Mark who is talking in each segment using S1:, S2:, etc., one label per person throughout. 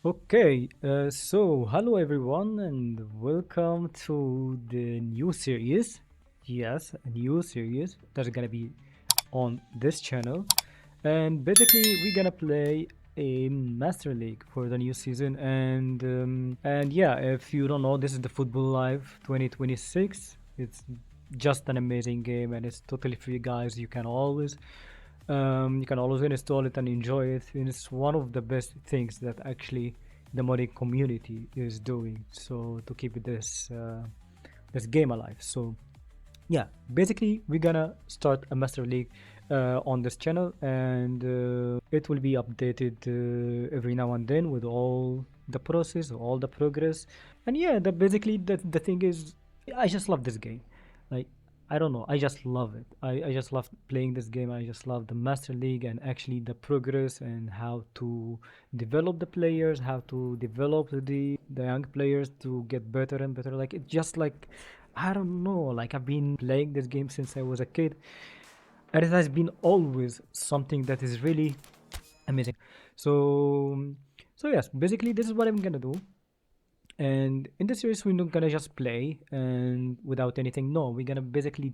S1: Okay, so hello everyone, and welcome to the new series. Yes, a new series that's gonna be on this channel, and basically we're gonna play a Master League for the new season. And yeah, if you don't know, this is the Football Live 2026. It's just an amazing game, and it's totally free, guys. You can always install it and enjoy it, and it's one of the best things that actually the modding community is doing, so to keep this game alive. So yeah, basically we're gonna start a Master League on this channel, and it will be updated every now and then with all the process, all the progress. And yeah, basically the thing is, I just love this game. Like, I don't know, I just love it. I just love playing this game. I just love the Master League and actually the progress and how to develop the players, how to develop the young players to get better and better. Like, it's just like, I don't know, like I've been playing this game since I was a kid, and it has been always something that is really amazing. So, so yes, basically this is what I'm gonna do. And in this series, we're not gonna just play and without anything. No, we're gonna basically,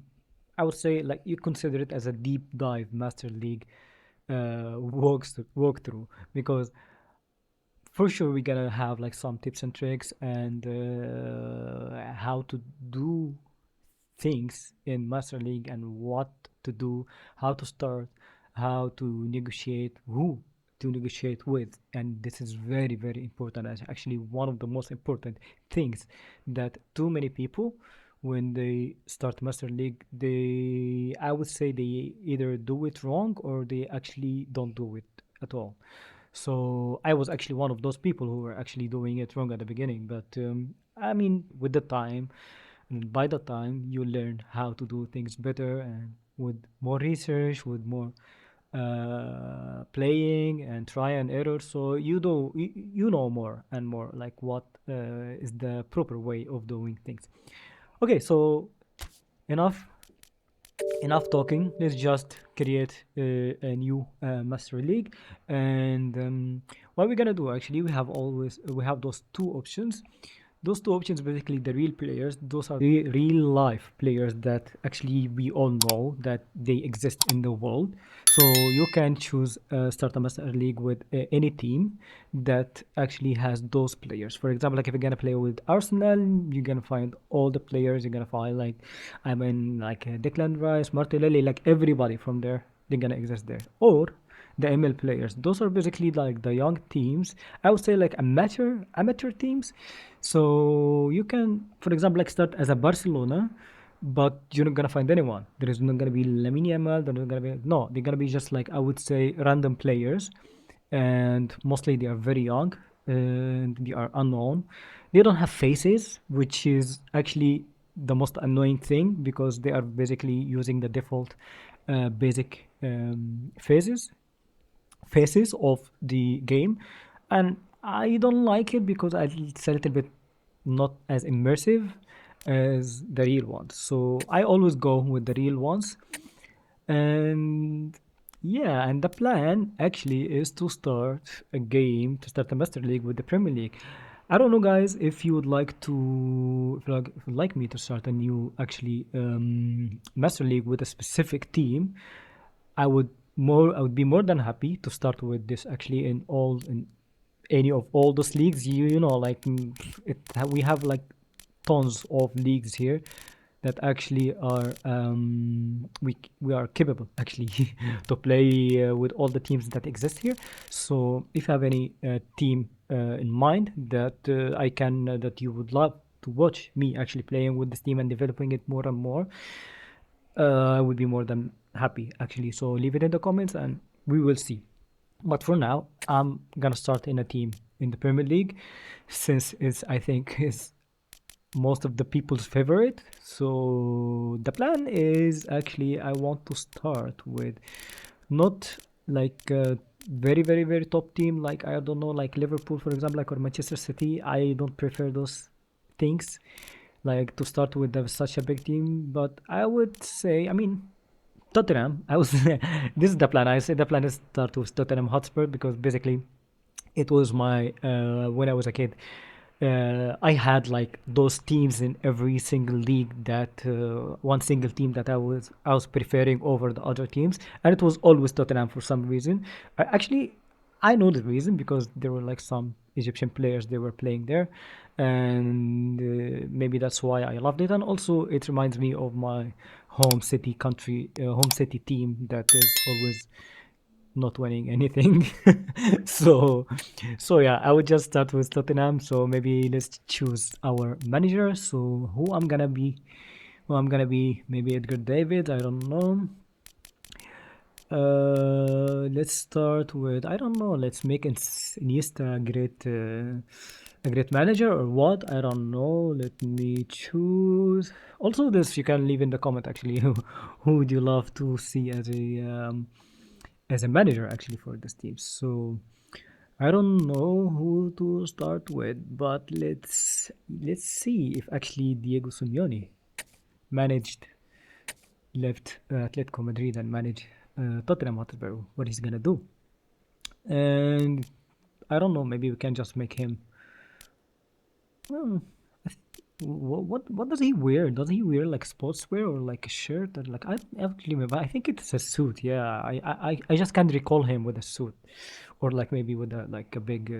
S1: I would say, like you consider it as a deep dive Master League walkthrough, because for sure we're gonna have like some tips and tricks and how to do things in Master League and what to do, how to start, how to negotiate, who to negotiate with. And this is very, very important. It's actually one of the most important things that too many people, when they start Master League, I would say they either do it wrong or they actually don't do it at all. So I was actually one of those people who were actually doing it wrong at the beginning. But I mean, with the time, and by the time you learn how to do things better and with more research, with more playing and try and error, so you know more and more like what is the proper way of doing things. Okay, so enough enough talking. Let's just create a new Master League. And what we're gonna do, actually, we have those two options. Those two options, basically the real players, those are the real life players that actually we all know that they exist in the world. So you can choose start a Master League with any team that actually has those players. For example, like if you're gonna play with Arsenal, you're gonna find all the players. You're gonna find like, I mean, like Declan Rice, Martinelli, like everybody from there. They're gonna exist there. Or the ML players. Those are basically like the young teams. I would say like amateur teams. So you can, for example, like start as a Barcelona, but you're not gonna find anyone. There is not gonna be Lamine Yamal. There's not gonna be, no. They're gonna be just like, I would say, random players, and mostly they are very young and they are unknown. They don't have faces, which is actually the most annoying thing, because they are basically using the default basic faces of the game, and I don't like it because it's a little bit not as immersive as the real ones. So I always go with the real ones. And yeah, and the plan actually is to start a Master League with the Premier League. I don't know, guys, if you would like to, if you'd like me to start a new actually Master League with a specific team. I would be more than happy to start with this actually in any of all those leagues. You know, like we have like tons of leagues here that actually are we are capable actually to play with all the teams that exist here. So if you have any team in mind that I can that you would love to watch me actually playing with this team and developing it more and more, I would be more than happy actually. So leave it in the comments and we will see. But for now, I'm gonna start in a team in the Premier League, since it's, I think, is most of the people's favorite. So the plan is actually I want to start with not like a very, very, very top team, like I don't know, like Liverpool, for example, like, or Manchester City. I don't prefer those things, like to start with such a big team. But I would say, I mean, Tottenham. I was this is the plan. I say the plan is start with Tottenham Hotspur, because basically It was my when I was a kid. I had like those teams in every single league that one single team that I was preferring over the other teams, and it was always Tottenham for some reason. Actually, I know the reason because there were like some Egyptian players they were playing there, and maybe that's why I loved it. And also, it reminds me of my home city team that is always not winning anything. so so yeah, I would just start with Tottenham. So maybe let's choose our manager. So who I'm gonna be, maybe Edgar David, I don't know. Let's start with, I don't know, let's make Iniesta a great manager or what, I don't know. Let me choose. Also, this you can leave in the comment actually. Who would you love to see as a manager actually for this team? So I don't know who to start with, but let's see if actually Diego Simeone managed left Atletico Madrid and managed Tottenham Hotspur, what he's gonna do. And I don't know, maybe we can just make him. Well, what does he wear? Does he wear like sportswear or like a shirt or like, I don't actually remember. I think it's a suit. Yeah, I just can't recall him with a suit, or like maybe with a like a big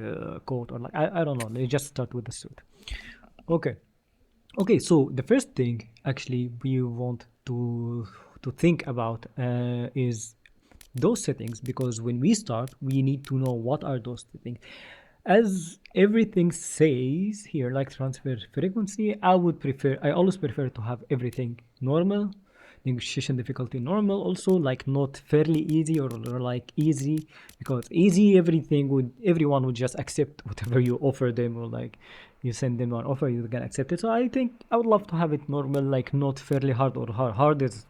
S1: coat, or like I don't know. They just start with the suit. Okay. Okay, so the first thing actually we want to think about is those settings, because when we start, we need to know what are those settings. As everything says here, like transfer frequency, I always prefer to have everything normal, negotiation difficulty normal, also like not fairly easy or like easy, because easy everyone would just accept whatever you offer them, or like you send them an offer, you can accept it. So I think I would love to have it normal, like not fairly hard or hard is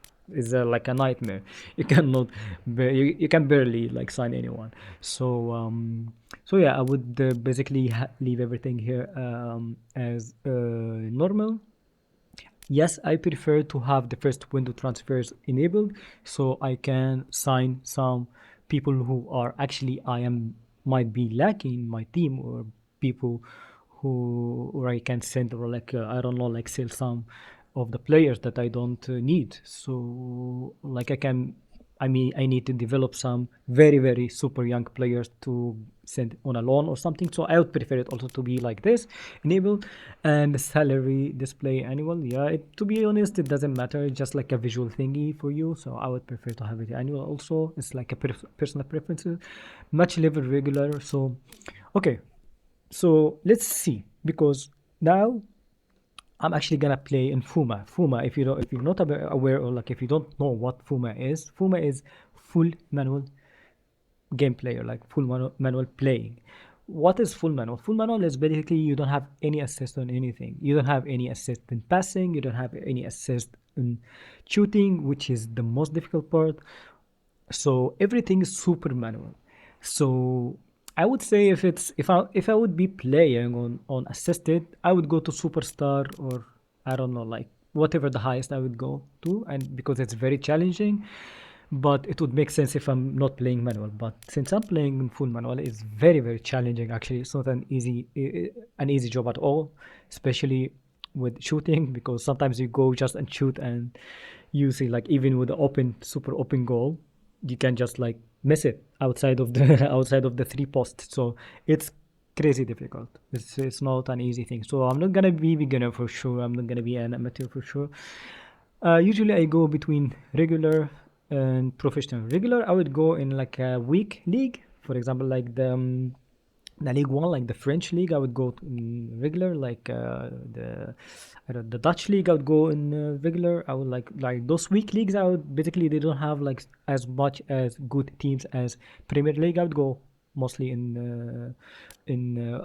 S1: like a nightmare. You cannot you can barely like sign anyone. So so yeah, I would basically leave everything here as normal. Yes, I prefer to have the first window transfers enabled, so I can sign some people who are actually I am might be lacking in my team, or people who, or I can send, or like I don't know, like sell some of the players that I don't need. So like I mean, I need to develop some very super young players to send on a loan or something. So I would prefer it also to be like this, enabled. And the salary display annual. Yeah, to be honest, it doesn't matter. It's just like a visual thingy for you. So I would prefer to have it annual also. It's like a personal preferences. Match level regular. So, okay. So let's see, because now I'm actually gonna play in FUMA. FUMA, if you're not aware, or like if you don't know what FUMA is full manual gameplay, or like full manual playing. What is full manual? Full manual is basically you don't have any assist on anything. You don't have any assist in passing. You don't have any assist in shooting, which is the most difficult part. So everything is super manual. So I would say if I would be playing on assisted, I would go to superstar, or I don't know, like whatever the highest I would go to, and because it's very challenging. But it would make sense if I'm not playing manual. But since I'm playing full manual, it's very challenging. Actually, it's not an easy job at all, especially with shooting, because sometimes you go just and shoot, and you see like even with the super open goal, you can just like miss it outside of the outside of the three posts. So it's crazy difficult. It's not an easy thing. So I'm not gonna be beginner for sure. I'm not gonna be an amateur for sure. Usually I go between regular and professional. Regular, I would go in like a weak league, for example, like the League One, like the French league. I would go in regular, like the Dutch league. I would go in regular. I would like those weak leagues. I would basically, they don't have like as much as good teams as Premier League. I would go mostly in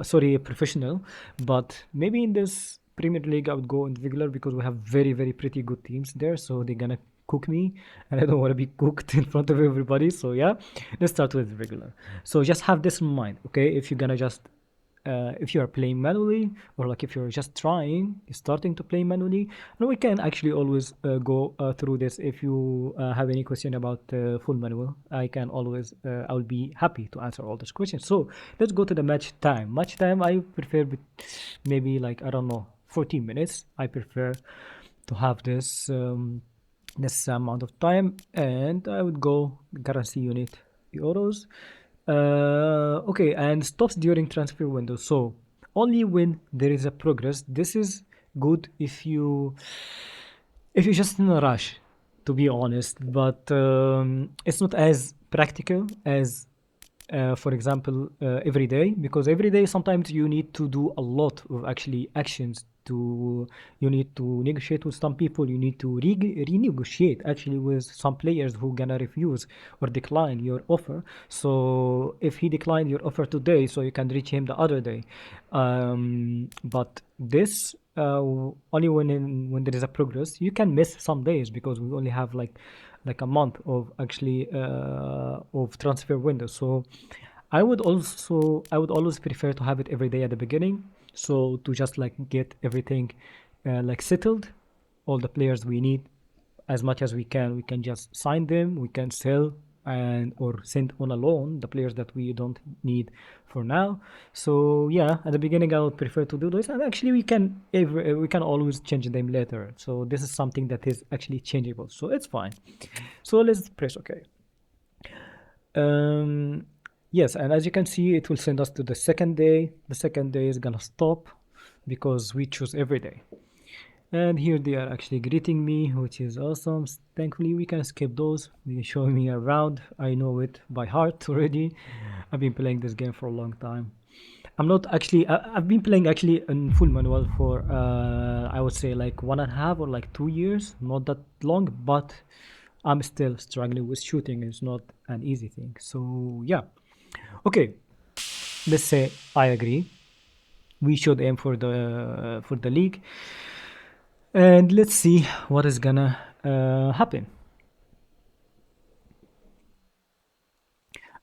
S1: sorry, professional, but maybe in this Premier League I would go in regular, because we have very pretty good teams there, so they're gonna cook me, and I don't want to be cooked in front of everybody. So yeah, let's start with regular. So just have this in mind, okay? If you're gonna just if you are playing manually, or like if you're just starting to play manually. And we can actually always go through this. If you have any question about full manual, I will be happy to answer all those questions. So let's go to the match time. I prefer maybe like, I don't know, 14 minutes. I prefer to have this amount of time, and I would go currency unit euros. Okay, and stops during transfer window. So only when there is a progress. This is good if you're just in a rush, to be honest. But it's not as practical as for example, every day, because every day sometimes you need to do a lot of actually actions. You need to negotiate with some people, you need to renegotiate actually with some players who gonna refuse or decline your offer. So if he declined your offer today, so you can reach him the other day. But this only when there is a progress. You can miss some days because we only have like a month of actually of transfer window. So I would always prefer to have it every day at the beginning, so to just like get everything like settled, all the players we need as much as we can just sign them, we can sell and or send on a loan the players that we don't need for now. So yeah, at the beginning I would prefer to do this, and actually we can always change them later. So this is something that is actually changeable, so it's fine. So let's press OK. um yes, and as you can see, it will send us to the second day. The second day is gonna stop because we choose every day. And here they are actually greeting me, which is awesome. Thankfully, we can skip those. They're showing me around. I know it by heart already. I've been playing this game for a long time. I'm not actually, I've been playing actually in full manual for, I would say like 1.5 or like 2 years. Not that long, but I'm still struggling with shooting. It's not an easy thing. So yeah. Okay, let's say I agree. We should aim for the league, and let's see what is gonna happen.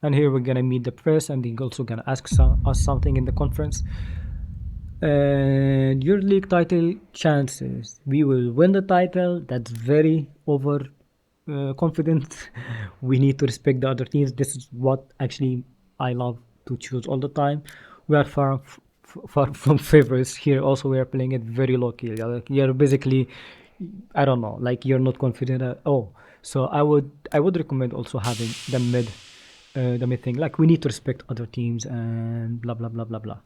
S1: And here we're gonna meet the press, and they're also gonna ask us something in the conference. And your league title chances: we will win the title. That's very over confident. We need to respect the other teams. This is what actually I love to choose all the time. We are far from favorites here. Also, we are playing it very low key. Like, you're basically, I don't know, like you're not confident at all. So I would recommend also having the mid thing. Like we need to respect other teams and blah blah blah blah blah.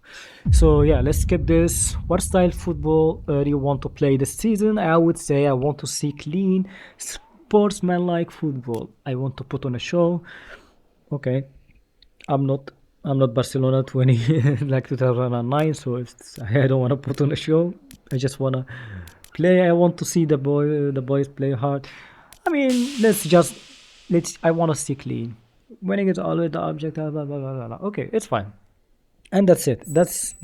S1: So yeah, let's skip this. What style football do you want to play this season? I would say I want to see clean, sportsman-like football. I want to put on a show. Okay, I'm not I'm not Barcelona 20 like 2009, so I don't want to put on a show. I just want to play. I want to see the boys play hard. I mean, let's I want to see clean. Winning is always the object. Blah, blah, blah, blah, blah. Okay, it's fine. And that's it. That's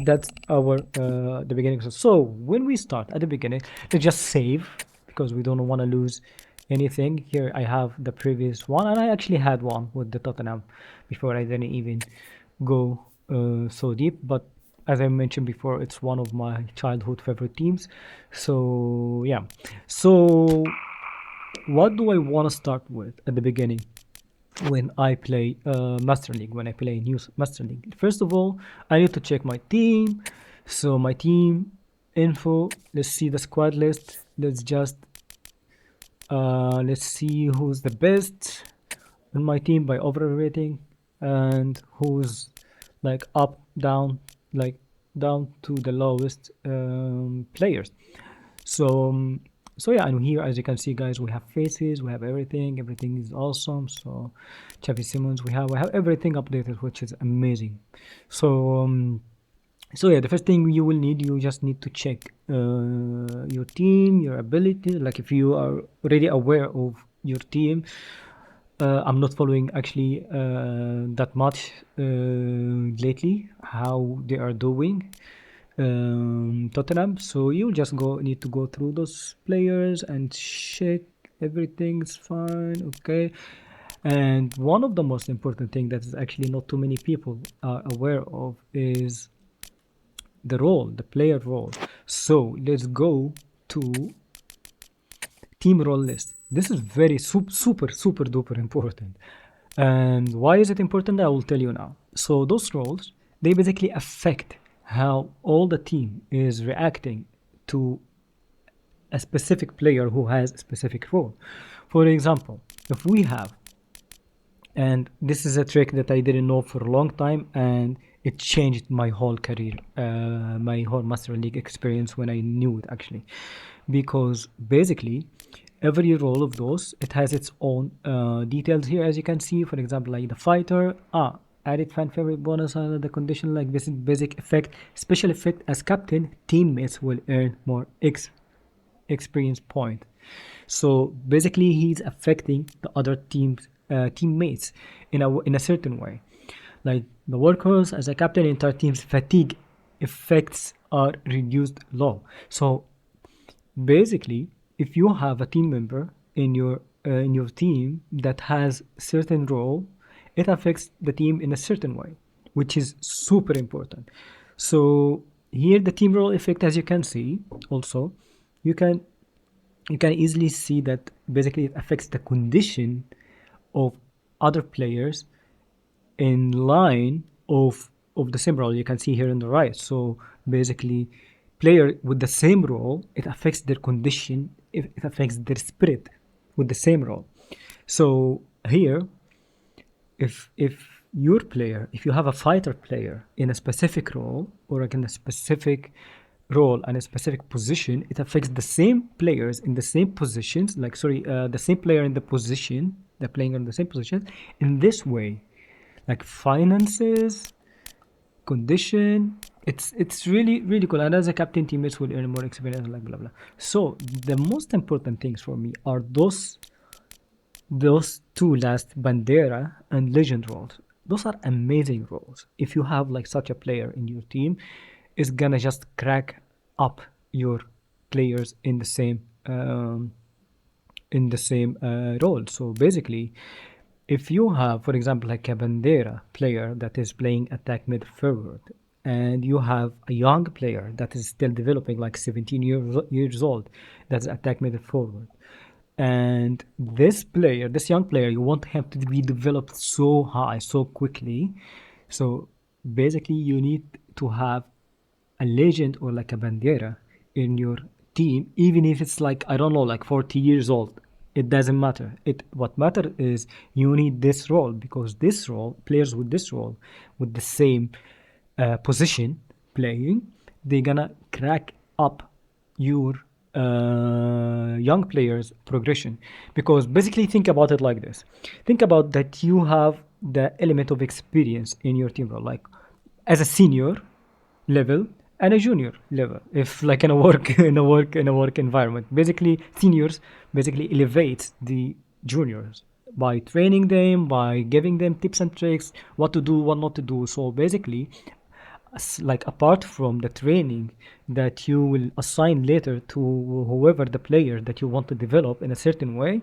S1: our the beginning. So when we start at the beginning, let's just save because we don't want to lose anything. Here I have the previous one, and I actually had one with the Tottenham before. I didn't even go so deep, but as I mentioned before, it's one of my childhood favorite teams. So yeah. So what do I want to start with at the beginning? When I play Master League, when I play new Master League. First of all, I need to check my team. So my team info, let's see the squad list. Let's see who's the best in my team by overall rating, and who's like up, down, like down to the lowest players. So so yeah, and here as you can see, guys, we have faces, we have everything is awesome. So Chavi Simmons, we have everything updated, which is amazing. So so yeah, the first thing you just need to check your team, your ability. Like if you are already aware of your team, I'm not following actually that much lately how they are doing, Tottenham. So you just need to go through those players and check everything's fine. Okay. And one of the most important thing that is actually not too many people are aware of is the role, the player role. So let's go to team role list. This is very super duper important. And why is it important? I will tell you now. So those roles, they basically affect how all the team is reacting to a specific player who has a specific role. For example, if we have, and this is a trick that I didn't know for a long time, and it changed my whole career, my whole Master League experience when I knew it actually, because basically every role of those, it has its own details here, as you can see. For example, like the fighter, added fan favorite bonus under the condition like this basic effect, special effect as captain, teammates will earn more experience point. So basically he's affecting the other team's teammates in a certain way. Like the workers as a captain, entire team's fatigue effects are reduced low. So basically, if you have a team member in your team that has certain role, it affects the team in a certain way, which is super important. So here the team role effect, as you can see, also you can you can easily see that basically it affects the condition of other players in line of the same role. You can see here on the right. So basically player with the same role, it affects their condition, it affects their spirit with the same role. So here, if your player, if you have a fighter player in a specific role or like in a specific role and a specific position, it affects the same players in the same positions, like sorry, the same player in the position, they're playing on the same position in this way, like finances, condition. It's really cool, and as a captain, teammates will earn more experience, like blah blah. So the most important things for me are those two last, Bandera and Legend roles. Those are amazing roles. If you have like such a player in your team, it's gonna just crack up your players in the same role. So basically, if you have, for example, like a Bandera player that is playing attack mid forward, and you have a young player that is still developing, like 17 years old, that's attack mid forward, and this player, this young player, you want him to be developed so high so quickly. So basically you need to have a legend or like a bandera in your team, even if it's like, I don't know, like 40 years old. It doesn't matter. It what matter is you need this role, because this role, players with this role, with the same position playing, they're gonna crack up your young players progression. Because basically think about it like this, think about that you have the element of experience in your team role, like as a senior level and a junior level. If like in a work in a work environment, basically seniors basically elevate the juniors by training them, by giving them tips and tricks, what to do, what not to do. So basically, like apart from the training that you will assign later to whoever the player that you want to develop in a certain way,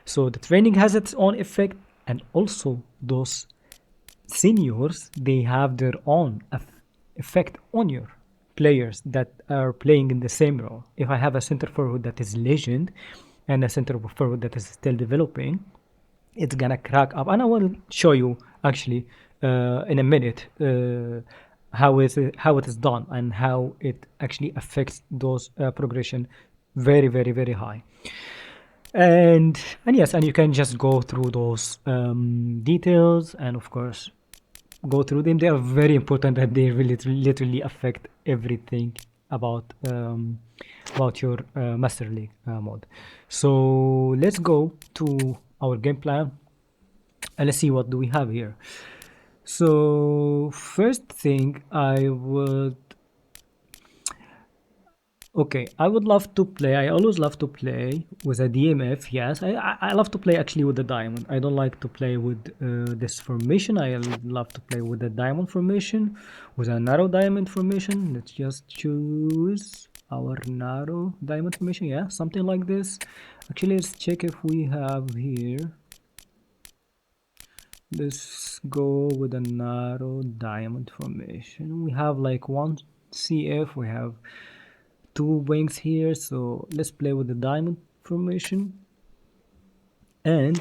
S1: so the training has its own effect, and also those seniors, they have their own effect on your players that are playing in the same role. If I have a center forward that is legend and a center forward that is still developing, it's gonna crack up, and I will show you actually in a minute how it is done and how it actually affects those progression very high. And yes, and you can just go through those details, and of course go through them. They are very important, and they really literally affect everything about your Master League mode. So let's go to our game plan and let's see what do we have here. So first thing I would, okay, I would love to play. I always love to play with a DMF. Yes, I love to play actually with the diamond. I don't like to play with this formation. I love to play with the diamond formation, with a narrow diamond formation. Let's just choose our narrow diamond formation. Yeah, something like this. Actually, let's check if we have here. Let's go with a narrow diamond formation. We have like 1 CF. We have two wings here, so let's play with the diamond formation. And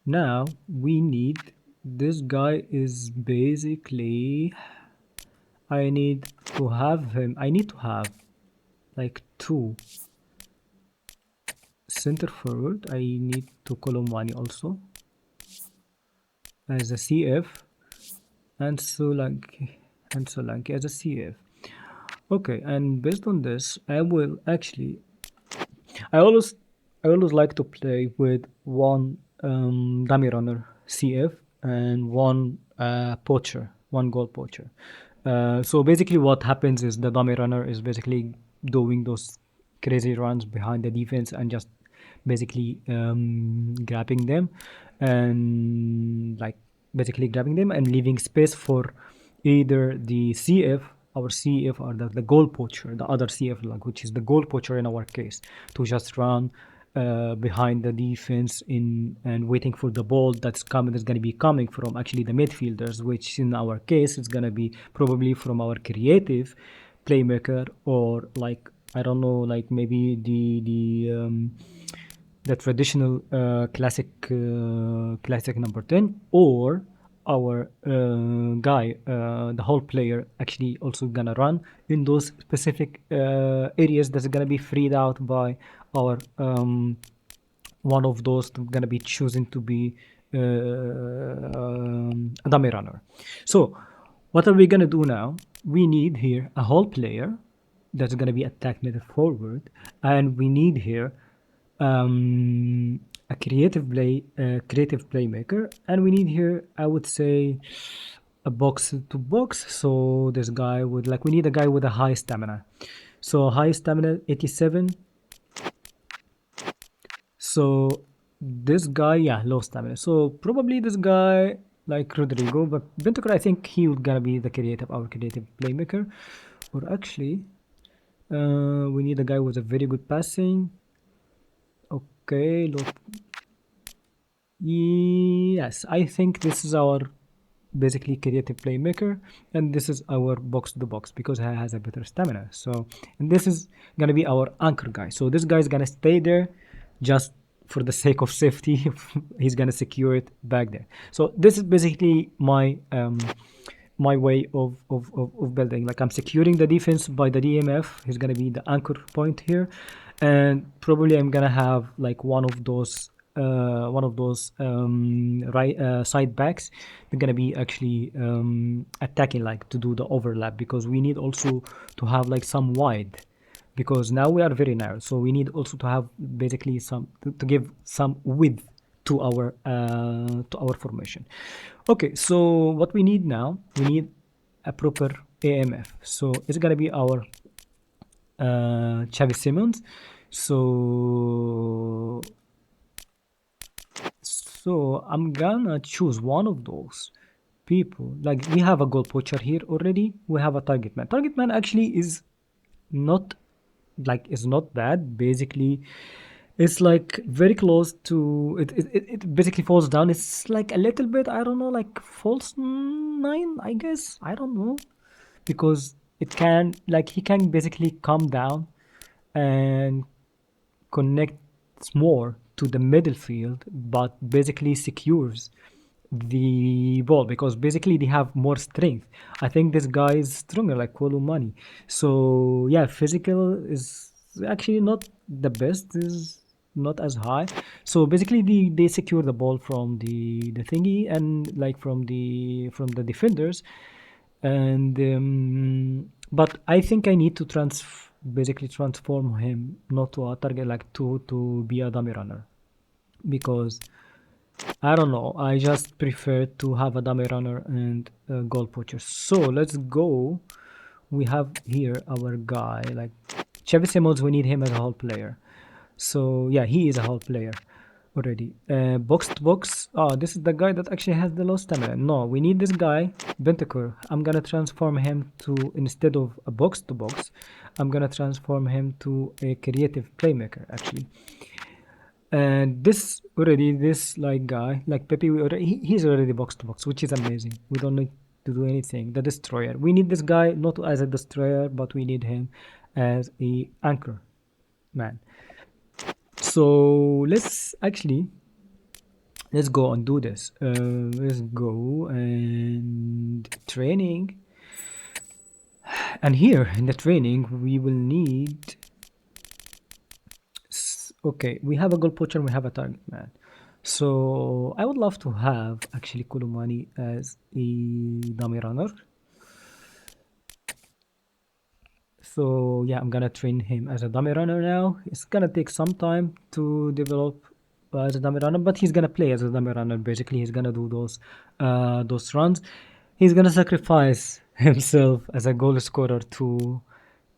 S1: now we need, this guy is basically, I need to have him, I need to have like two center forward. I need to Colomani also as a CF, and Solanke as a CF. Okay, and based on this, I will actually, I always I always like to play with one dummy runner CF and one poacher, one goal poacher. So basically, what happens is the dummy runner is basically doing those crazy runs behind the defense and just basically grabbing them and like basically grabbing them and leaving space for either the CF, our CF, or the goal poacher, the other CF, like, which is the goal poacher in our case, to just run behind the defense in and waiting for the ball that's coming, that's going to be coming from actually the midfielders, which in our case is going to be probably from our creative playmaker, or like, I don't know, like maybe the traditional classic number 10, or our guy, the whole player, actually also gonna run in those specific areas that's gonna be freed out by our one of those gonna be choosing to be a dummy runner. So what are we gonna do now? We need here a whole player that's gonna be attack middle forward, and we need here a creative playmaker, and we need here, I would say, a box to box. So this guy would, like, we need a guy with a high stamina. So high stamina 87. So this guy, yeah, low stamina. So probably this guy like Rodrigo, but Bentancur, I think he would gonna be our creative playmaker. Or actually, we need a guy with a very good passing. Okay, look. Yes, I think this is our basically creative playmaker, and this is our box to box because he has a better stamina. So, and this is gonna be our anchor guy. So this guy is gonna stay there just for the sake of safety. He's gonna secure it back there. So this is basically my way of building. Like, I'm securing the defense by the DMF. He's gonna be the anchor point here, and probably I'm gonna have like one of those right side backs. They're gonna be actually attacking, like, to do the overlap, because we need also to have like some wide, because now we are very narrow, so we need also to have basically some to give some width to our formation. Okay, so what we need now, we need a proper AMF. So it's gonna be our Xavi Simons. So I'm gonna choose one of those people. Like, we have a goal poacher here already. We have a target man. Target man actually is not is not bad. Basically, it's like very close to it basically falls down. It's like a little bit, I don't know, like false nine, I guess. I don't know. Because it can, like, he can basically come down and connects more to the middle field, but basically secures the ball, because basically they have more strength. I think this guy is stronger, like Kolumani. So yeah, physical is actually not the best, is not as high. So basically they secure the ball from the thingy, and like from the defenders. And but I think I need to basically transform him not to a target, like to be a dummy runner, because I don't know, I just prefer to have a dummy runner and a goal poacher. So let's go. We have here our guy, like Chevy Simmons. We need him as a whole player. So yeah, he is a whole player already. Box to box. Oh, this is the guy that actually has the low stamina. No, we need this guy, Bentancur. I'm gonna transform him to, instead of a box to box, I'm gonna transform him to a creative playmaker actually. And this like guy, like Pepe, he's already box to box, which is amazing. We don't need to do anything. The destroyer. We need this guy not as a destroyer, but we need him as a anchor man. So let's go and do this. Let's go and training. And here in the training, we will need. Okay, we have a goal poacher, we have a target man. So I would love to have actually Kulumani as a dummy runner. So yeah, I'm gonna train him as a dummy runner now. It's gonna take some time to develop as a dummy runner, but he's gonna play as a dummy runner. Basically, he's gonna do those runs. He's gonna sacrifice himself as a goal scorer to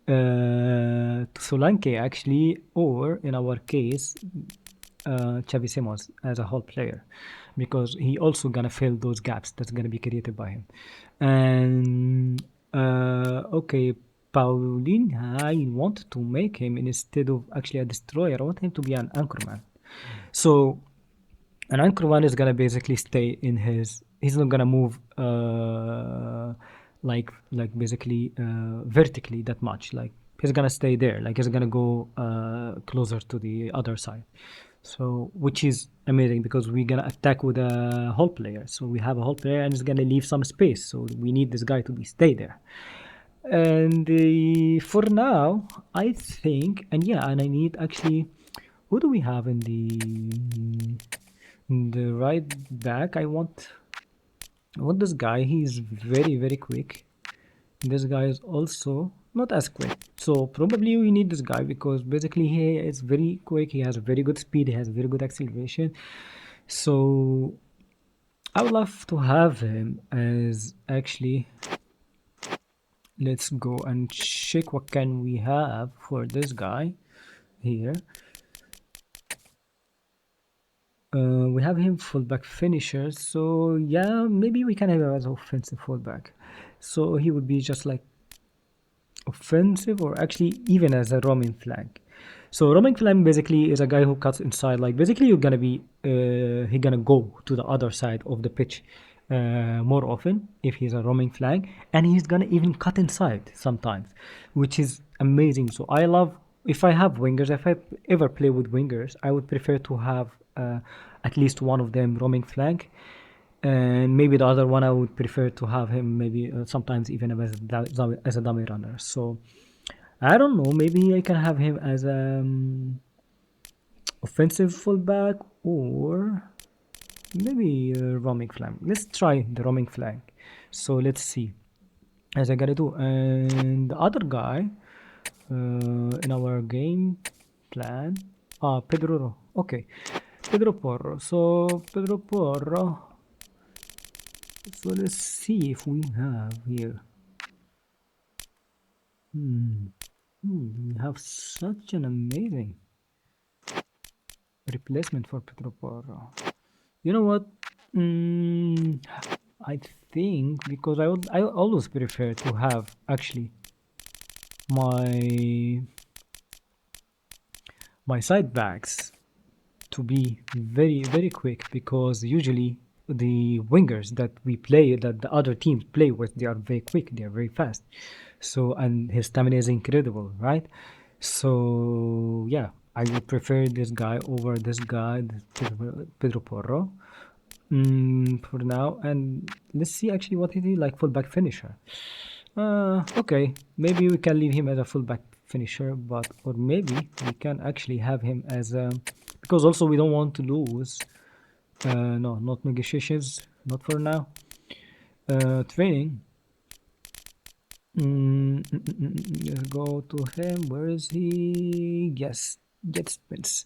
S1: Solanke actually, or in our case, Xavi Simons as a whole player, because he also gonna fill those gaps that's gonna be created by him. And okay, Pauline, I want to make him instead of actually a destroyer. I want him to be an anchorman. So an anchorman is gonna basically stay in his. He's not gonna move like basically vertically that much. Like he's gonna stay there. Like he's gonna go closer to the other side. So which is amazing because we're gonna attack with a whole player. So we have a whole player and it's gonna leave some space. So we need this guy to be stay there. And for now, I think, and yeah, and I need actually, who do we have in the right back? I want this guy. He's very quick. This guy is also not as quick. So probably we need this guy because basically he is very quick. He has very good speed. He has very good acceleration. So I would love to have him as actually. Let's go and check what can we have for this guy here. We have him fullback finisher, so yeah, maybe we can have him as offensive fullback. So he would be just like offensive or actually even as a roaming flank. So roaming flank basically is a guy who cuts inside. Like basically you're gonna be he gonna go to the other side of the pitch more often if he's a roaming flank, and he's gonna even cut inside sometimes, which is amazing. So I love if I have wingers. If I ever play with wingers, I would prefer to have at least one of them roaming flank, and maybe the other one I would prefer to have him maybe sometimes even as a dummy runner. So I don't know, maybe I can have him as offensive fullback or maybe roaming flank. Let's try the roaming flank. So let's see as I gotta do. And the other guy in our game plan, Pedro. Okay, Pedro Porro. So Pedro Porro. So let's see if we have here. We have such an amazing replacement for Pedro Porro. You know what? I think because I always prefer to have actually my side backs to be very quick, because usually the wingers that the other teams play with, they are very quick, they are very fast. So and his stamina is incredible, right? So yeah, I would prefer this guy over this guy, Pedro Porro, for now. And let's see actually what he did, like fullback finisher. Okay, maybe we can leave him as a fullback finisher, but or maybe we can actually have him as a, because also we don't want to lose. No, not negotiations, not for now. Training. Let's go to him. Where is he? Yes, get spins.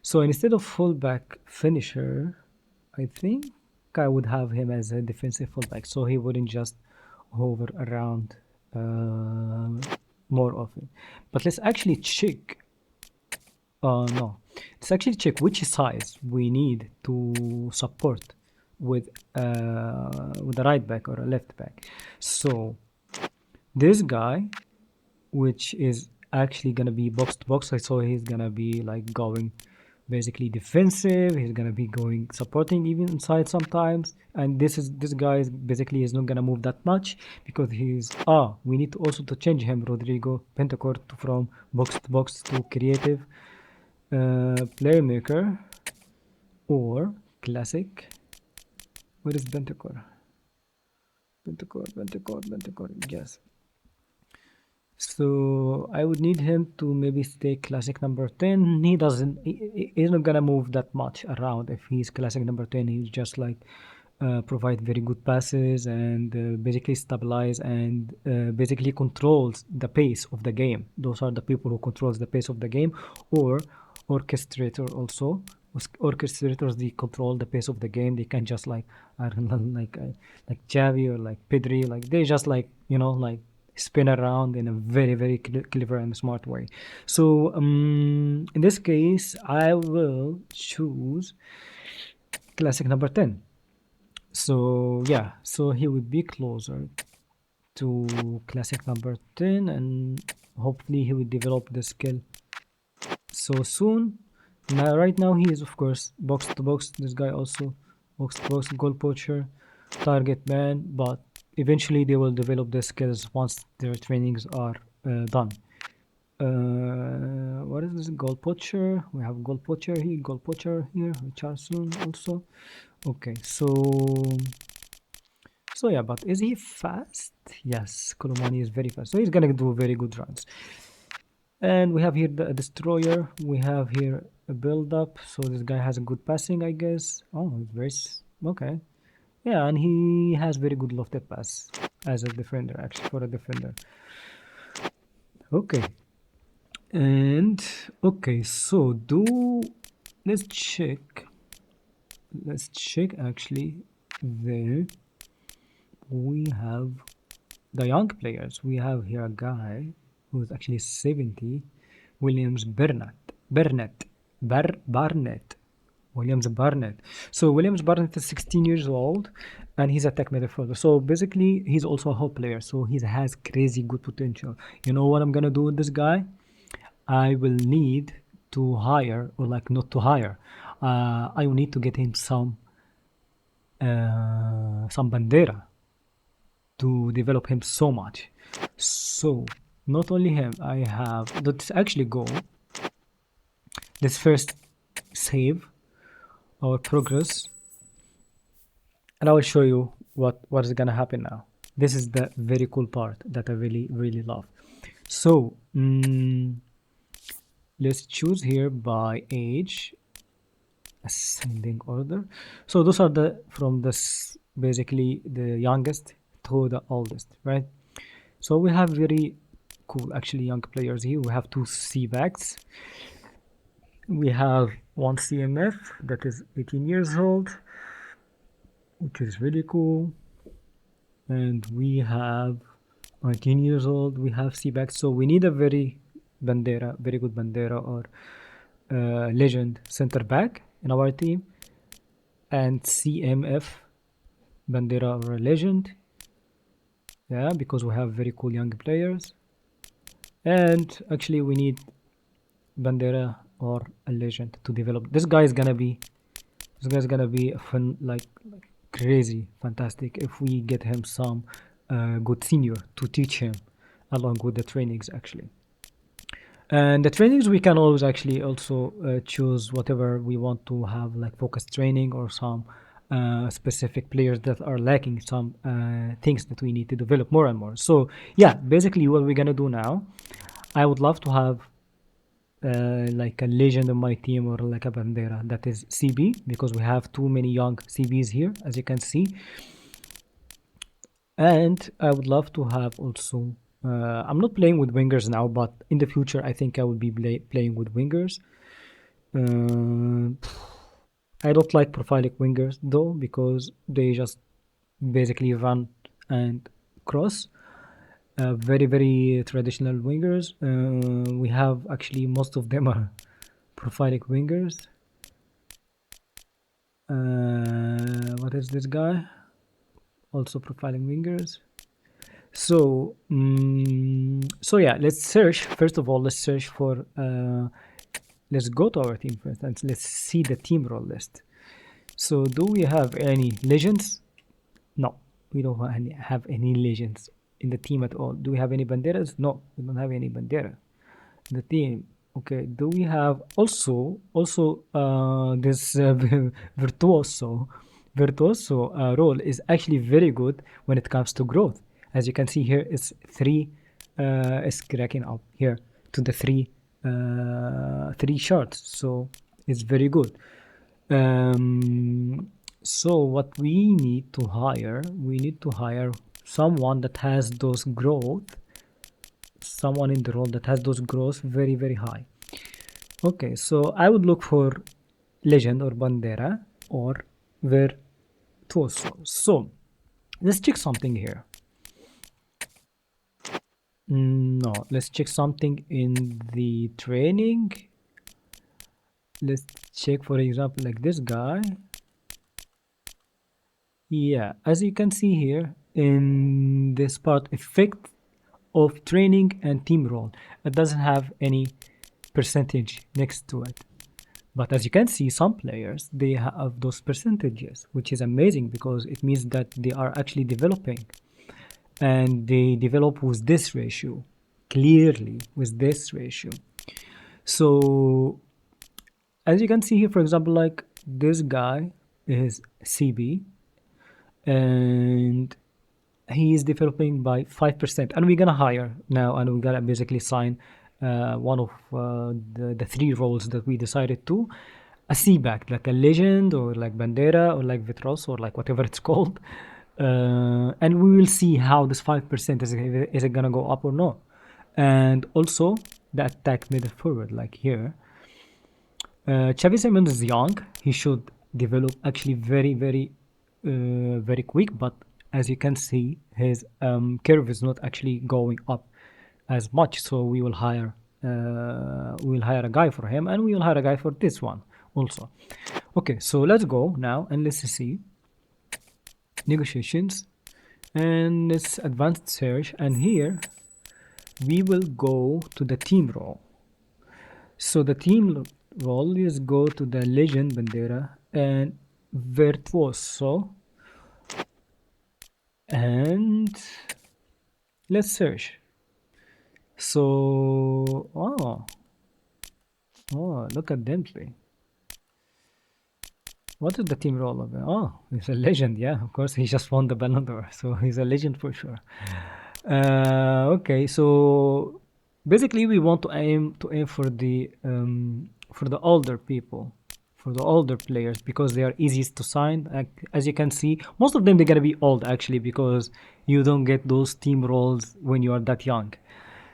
S1: So instead of fullback finisher, I think I would have him as a defensive fullback, so he wouldn't just hover around more often. But let's actually check. No, let's actually check which size we need to support with a right back or a left back. So this guy, which is actually gonna be box to box, I saw he's gonna be like going basically defensive. He's gonna be going supporting even inside sometimes. And this guy is not gonna move that much because he's we need to also to change him, Rodrigo Bentancur, from box to box to creative playmaker or classic. Where is Bentancur? Bentancur. Yes. So I would need him to maybe stay classic number 10. He doesn't, he's not gonna move that much around. If he's classic number 10, he's just like provide very good passes and basically stabilize and basically controls the pace of the game. Those are the people who controls the pace of the game, or orchestrator also. Orchestrators, they control the pace of the game. They can just like, I don't know, like Xavi or like Pedri, like they just like, like spin around in a very very clever and smart way. So in this case I will choose classic number 10. So yeah, so he would be closer to classic number 10, and hopefully he will develop the skill so soon. Now right now he is of course box to box. This guy also box to box, goal poacher, target man, but eventually they will develop the skills once their trainings are done. What is this? Goal poacher. We have goal poacher here. Richardson also. Okay, so yeah, but is he fast? Yes, Kolomani is very fast, so he's gonna do very good runs. And we have here the destroyer. We have here a build up. So this guy has a good passing, I guess. Oh, very okay. Yeah, and he has very good lofted pass as a defender, actually, for a defender. Okay. And okay, so let's check. Let's check actually. There we have the young players. We have here a guy who's actually 70, Williams Barnett. Williams Barnett. So Williams Barnett is 16 years old and he's a tech midfielder. So basically he's also a hot player. So he has crazy good potential. You know what I'm gonna do with this guy? I will need to hire, or like not to hire. I will need to get him some bandera to develop him so much. So not only him, I have, let's actually go. Let's first save our progress and I will show you what is gonna happen now. This is the very cool part that I really love. So let's choose here by age, ascending order. So those are the from this basically the youngest to the oldest, right? So we have very cool actually young players here. We have two C-backs. We have one CMF that is 18 years old, which is really cool. And we have 19 years old. We have C-backs. So we need a very good bandera or legend center back in our team, and CMF bandera or legend. Yeah, because we have very cool young players. And actually we need bandera or a legend to develop. This guy's gonna be fun, like crazy fantastic if we get him some good senior to teach him along with the trainings actually. And the trainings we can always actually also choose whatever we want to have, like focused training or some specific players that are lacking some things that we need to develop more and more. So yeah, basically what we're gonna do now, I would love to have like a legend on my team or like a bandera that is CB, because we have too many young CBs here as you can see. And I would love to have also I'm not playing with wingers now, but in the future I think I will be playing with wingers. I don't like profiling wingers though, because they just basically run and cross. Very traditional wingers. We have actually most of them are profiling wingers. What is this guy? Also profiling wingers. So so yeah, let's search. First of all, let's search for let's go to our team first and let's see the team role list. So do we have any legends? No, we don't have any legends in the team at all. Do we have any banderas? No, we don't have any bandera in the team. Okay, do we have also this virtuoso role is actually very good when it comes to growth. As you can see here, it's three is cracking up here to the three shards, so it's very good. So what we need to hire, someone that has those growth, someone in the role that has those growth very, very high. Okay, so I would look for legend or bandera or virtuoso. So let's check something here. No, let's check something in the training. Let's check, for example, like this guy. Yeah, as you can see here in this part, effect of training and team role, it doesn't have any percentage next to it. But as you can see, some players, they have those percentages, which is amazing because it means that they are actually developing, and they develop with this ratio, clearly with this ratio. So as you can see here, for example, like this guy is CB, and he is developing by 5%, and we're gonna hire now, and we're gonna basically sign one of the three roles that we decided to, a C-back, like a legend or like bandera or like vitros or like whatever it's called, and we will see how this 5% is it gonna go up or not. And also the attack middle forward, like here, Xavi Simons is young. He should develop actually very quick. But as you can see, his curve is not actually going up as much. So we will hire a guy for him, and we will hire a guy for this one also. Okay, so let's go now and let's see negotiations, and let's advanced search. And here we will go to the team role. So the team role is go to the legend bandera and virtuoso, and let's search. So look at them play. What is the team role of it? Oh, he's a legend. Yeah, of course, he just won the Ballon d'Or, so he's a legend for sure. Okay, so basically we want to aim for the older people, for the older players, because they are easiest to sign. As you can see, most of them they're gonna be old actually, because you don't get those team roles when you are that young.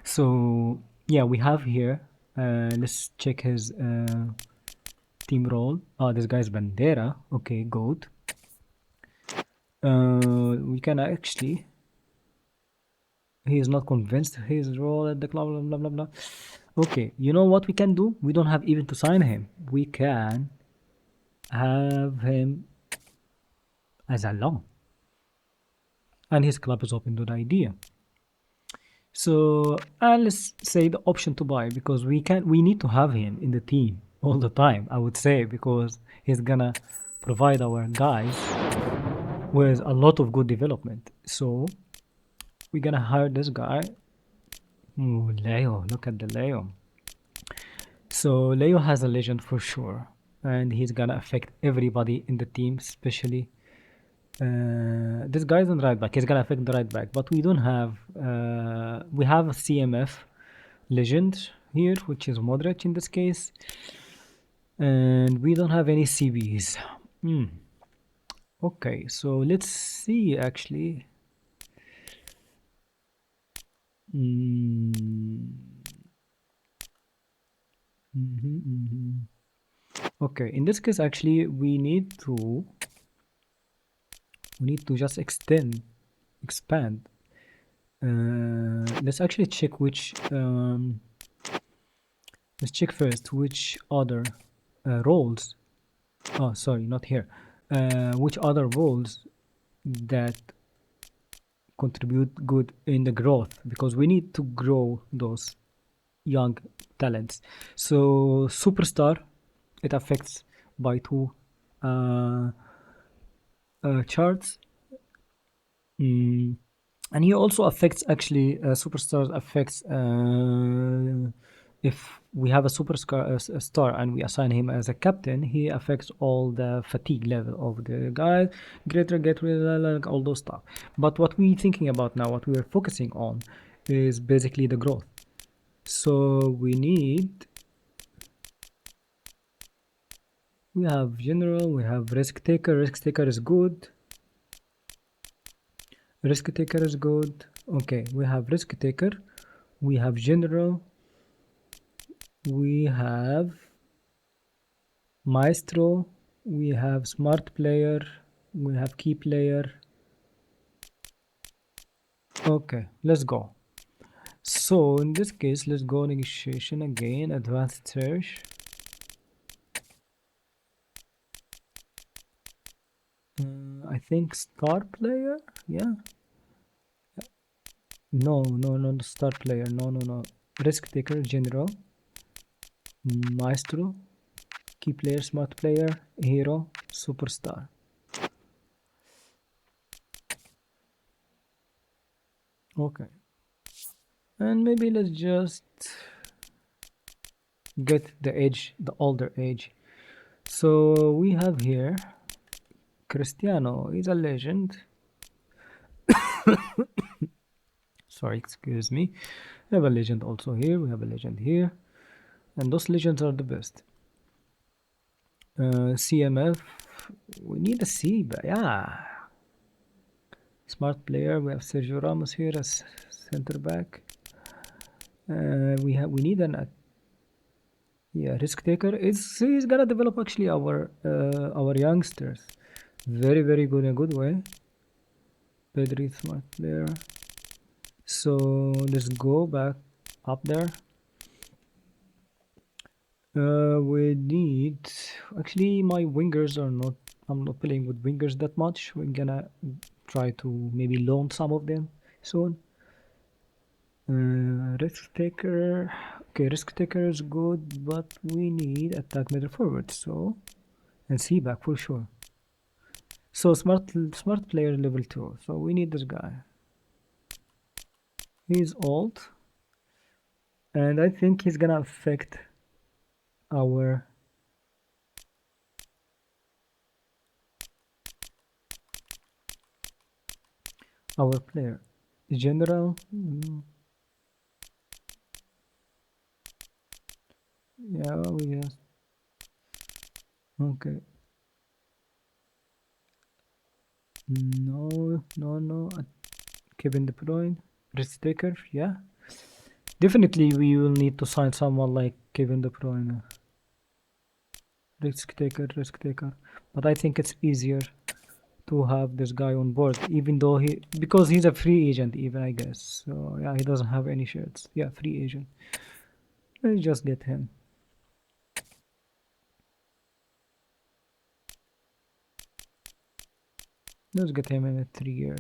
S1: So yeah, we have here. Let's check his team role. Oh, this guy's bandera. Okay, good. We can actually. He is not convinced his role at the club, blah, blah, blah, blah. Okay, you know what we can do? We don't have even to sign him. We can have him as a loan. And his club is open to the idea. So, and let's say the option to buy, because we need to have him in the team all the time, I would say, because he's gonna provide our guys with a lot of good development. So we're gonna hire this guy. Ooh, Leo, look at the Leo. So Leo has a legend for sure, and he's gonna affect everybody in the team, especially this guy's on right back. He's gonna affect the right back, but we don't have. We have a CMF legend here, which is Modric in this case, and we don't have any CBs. Okay, so let's see actually. Okay, in this case actually we need to just expand. Let's actually check which let's check first which other roles. Oh, sorry, not here. Which other roles that contribute good in the growth, because we need to grow those young talents. So superstar, it affects by two uh, charts. And he also affects actually superstars affects if we have a a star and we assign him as a captain, he affects all the fatigue level of the guy, greater get rid like all those stuff. But what we thinking about now, what we are focusing on, is basically the growth. So we have general, we have risk taker. Risk taker is good. Risk taker is good. Okay, we have risk taker, we have general, we have maestro, we have smart player, we have key player. Okay, let's go. So in this case, let's go negotiation again, advanced search. I think star player, yeah. No, star player, no. Risk taker, general, maestro, key player, smart player, hero, superstar. Okay, and maybe let's just get the age, the older age. So we have here Cristiano, he's a legend. Sorry, excuse me. We have a legend also here, we have a legend here, and those legends are the best. CMF, we need a C, but yeah. Smart player, we have Sergio Ramos here as center back. We need an risk taker. He's gonna develop actually our youngsters. Very good in a good way. Pedri, smart player. So let's go back up there. We need actually my wingers are not. I'm not playing with wingers that much. We're gonna try to maybe loan some of them soon. Risk taker. Okay, risk taker is good, but we need attack middle forward. So and C back for sure. So smart player level 2. So we need this guy. He's old, and I think he's gonna affect our player. General. Yeah, we just okay. No. Kevin De Bruyne, risk taker. Yeah, definitely we will need to sign someone like Kevin De Bruyne. Risk taker. But I think it's easier to have this guy on board, even though because he's a free agent, even I guess. So yeah, he doesn't have any shirts. Yeah, free agent. Let's just get him. Let's get him in a 3-year.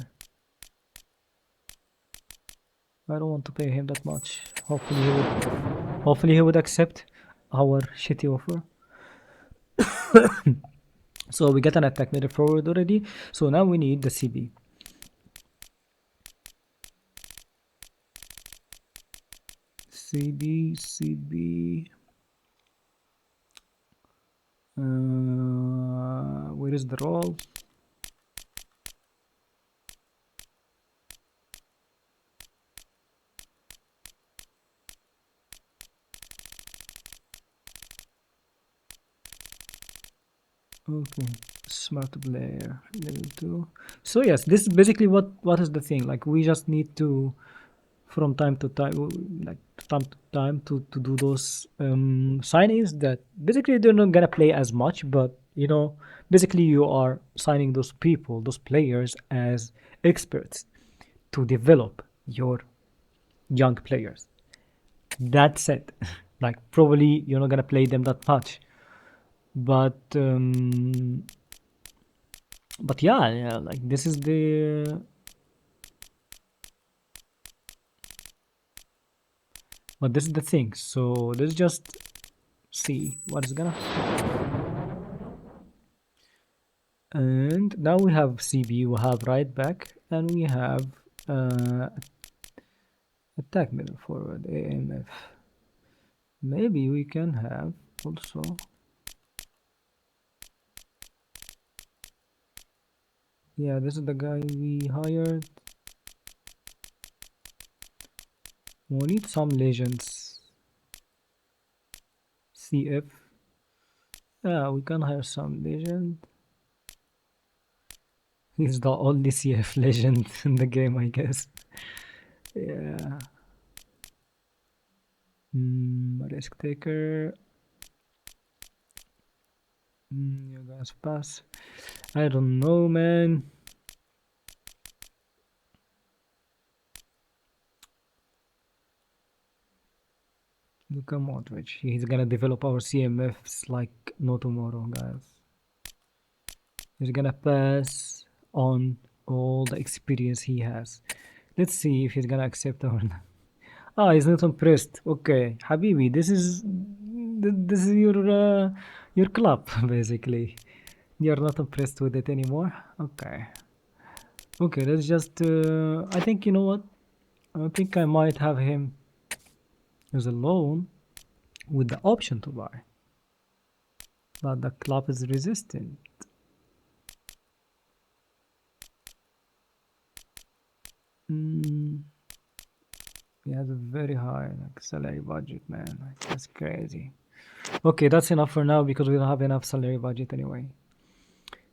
S1: I don't want to pay him that much. Hopefully he would accept our shitty offer. So we get an attack middle forward already. So now we need the CB. CB. Where is the role? Okay, smart player level 2. So yes, this is basically what is the thing. Like we just need to from time to time, like to do those signings that basically they're not gonna play as much, but you know, basically you are signing those people, those players as experts to develop your young players. That's it. Like probably you're not gonna play them that much, but yeah, like this is the But this is the thing. So let's just see what is gonna. And now we have CB, we have right back, and we have uh, attack middle forward AMF. Maybe we can have also. Yeah, this is the guy we hired. We need some legends. CF. Yeah, we can hire some legend. He's the only CF legend in the game, I guess. Yeah. Risk taker. You guys pass. I don't know, man. Luka Modric. He's gonna develop our CMFs like no tomorrow, guys. He's gonna pass on all the experience he has. Let's see if he's gonna accept or not. Ah, he's not impressed. Okay, Habibi, this is your club basically. You're not impressed with it anymore. Okay, okay. Let's just. I think you know what. I think I might have him as a loan with the option to buy, but the club is resistant. He has a very high like salary budget, man. Like, that's crazy. Okay, that's enough for now because we don't have enough salary budget anyway.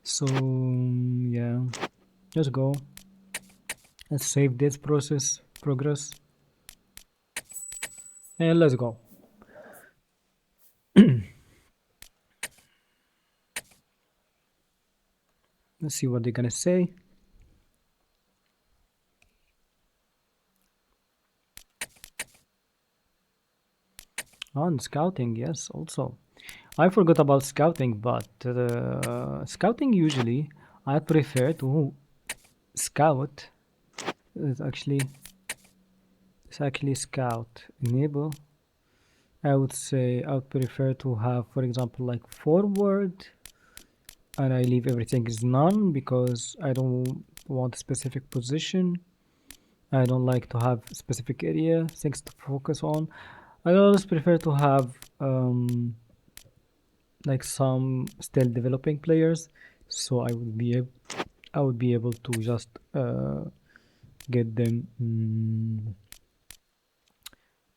S1: So yeah, let's go. Let's save this progress, and let's go. Let's see what they're gonna say. On scouting, yes, also. I forgot about scouting, but scouting usually I prefer to scout. It's actually scout enable. I would say I would prefer to have, for example, like forward, and I leave everything is none because I don't want a specific position. I don't like to have specific area things to focus on. I always prefer to have like some still developing players, so I would be able to just get them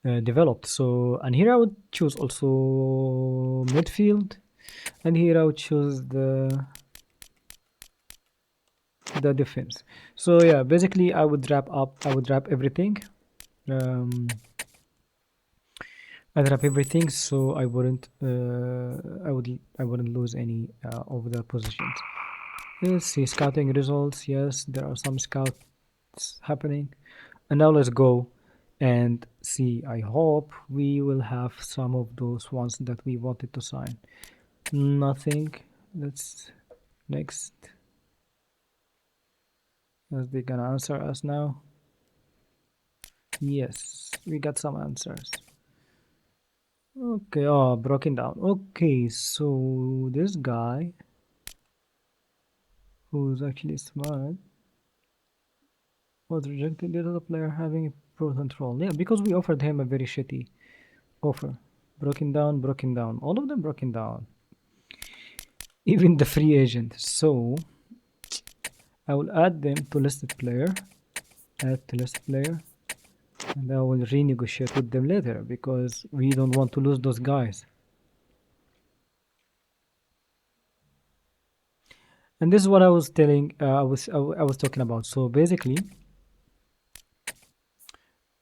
S1: developed. So, and here I would choose also midfield, and here I would choose the defense. So yeah, basically I would wrap everything. Um, I'd wrap everything so I wouldn't lose any of the positions. Let's see scouting results. Yes, there are some scouts happening, and now let's go and see. I hope we will have some of those ones that we wanted to sign. Nothing. Let's next. As they gonna answer us now. Yes, we got some answers. Okay, oh, broken down. Okay, so this guy who's actually smart was rejected due to the player having a pro control. Yeah, because we offered him a very shitty offer. Broken down, broken down. All of them broken down. Even the free agent. So I will add them to listed player. Add to listed player. And I will renegotiate with them later because we don't want to lose those guys. And this is what I was telling. I was talking about. So basically,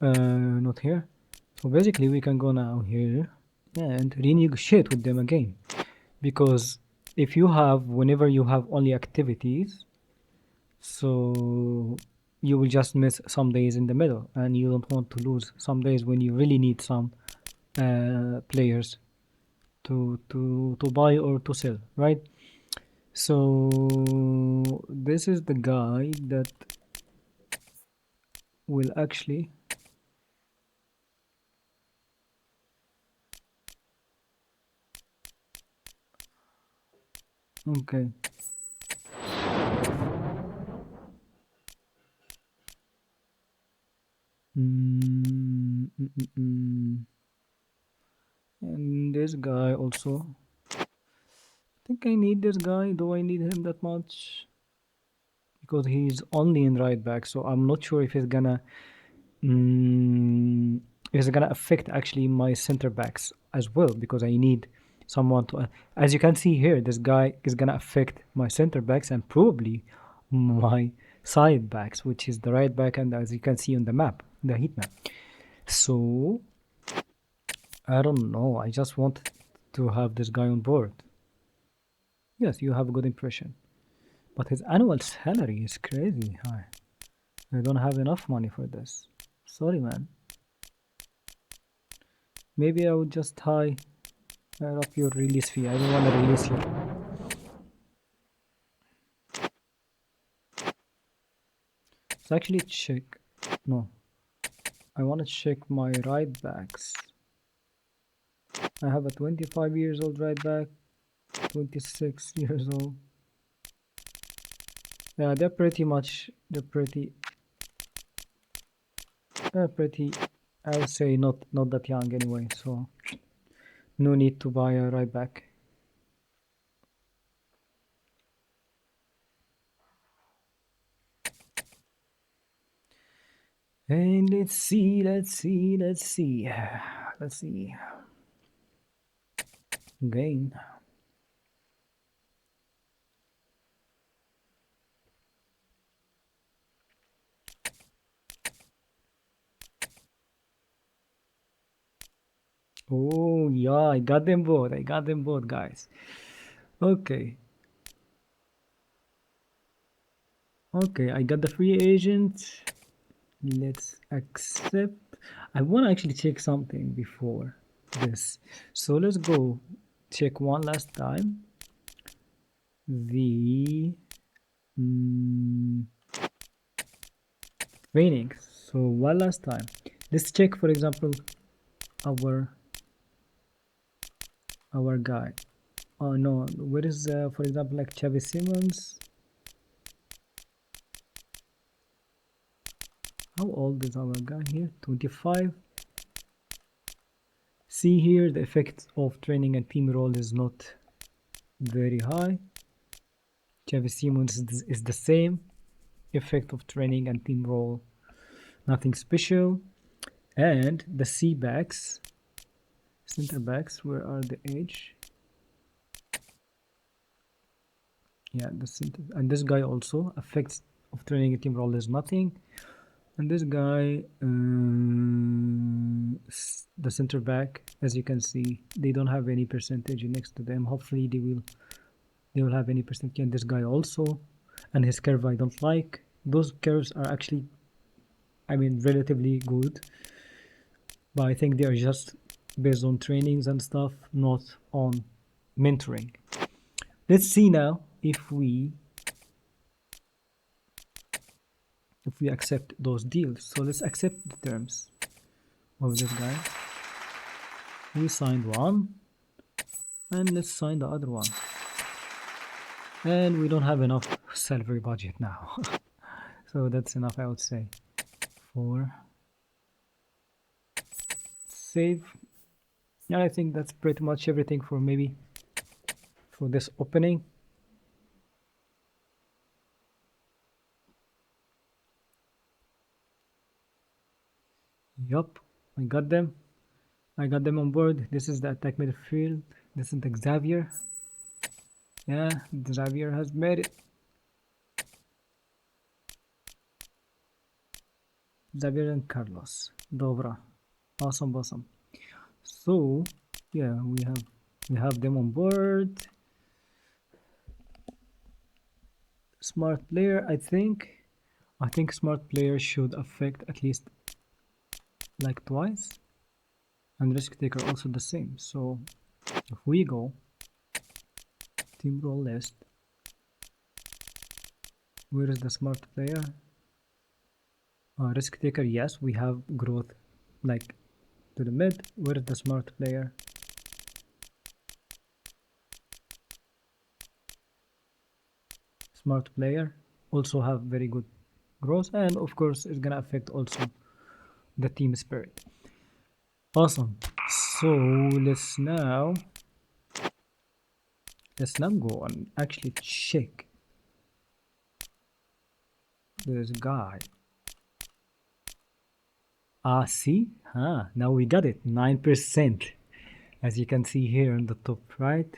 S1: not here. So basically, we can go now here and renegotiate with them again, because if you have whenever you have only activities, so you will just miss some days in the middle, and you don't want to lose some days when you really need some players to buy or to sell, right? So this is the guy that will actually Okay. And this guy also. I think I need this guy. Do I need him that much? Because he's only in right back, so I'm not sure if he's gonna mm, affect actually my center backs as well. Because I need someone to. As you can see here, this guy is gonna affect my center backs and probably my side backs, which is the right back, and as you can see on the map, the heat map. So I don't know. I just want to have this guy on board. Yes, you have a good impression. But his annual salary is crazy high. I don't have enough money for this. Sorry, man. Maybe I would just high up your release fee. I don't want to release you. Let's actually check. No, I want to check my right backs. I have a 25 years old right back, 26 years old. Yeah, they're pretty, I would say not that young anyway, so no need to buy a right back. And let's see. Gain. Oh yeah, I got them both. Guys. Okay. Okay, I got the free agent. Let's accept. I want to actually check something before this. So let's go check one last time. The training. So one last time. Let's check, for example, our guy. Oh no, where is for example like Xavi Simons? How old is our guy here? 25. See here, the effect of training and team role is not very high. Xavi Simons is the same effect of training and team role, nothing special. And the C backs, center backs, where are the age? Yeah, the center, and this guy also effects of training and team role is nothing. And this guy, the center back, as you can see, they don't have any percentage next to them. Hopefully they will have any percentage. And this guy also, and his curve I don't like. Those curves are actually, I mean, relatively good, but I think they are just based on trainings and stuff, not on mentoring. Let's see now if we accept those deals. So let's accept the terms of this guy. We signed one, and let's sign the other one. And we don't have enough salary budget now. So that's enough, I would say, for save. Yeah, I think that's pretty much everything for maybe for this opening. Yup, I got them. I got them on board. This is the attack midfield. This is the Xavier. Yeah, Xavier has made it. Xavier and Carlos. Dobra. Awesome. So yeah, we have them on board. Smart player, I think smart player should affect at least like twice, and risk taker also the same. So if we go team role list, where is the smart player? Risk taker, yes, we have growth like to the mid. Where is the smart player? smart player, also have very good growth, and of course it's gonna affect also the team spirit. Awesome. So let's now go and actually check this guy. See? Now we got it. 9%. As you can see here on the top right,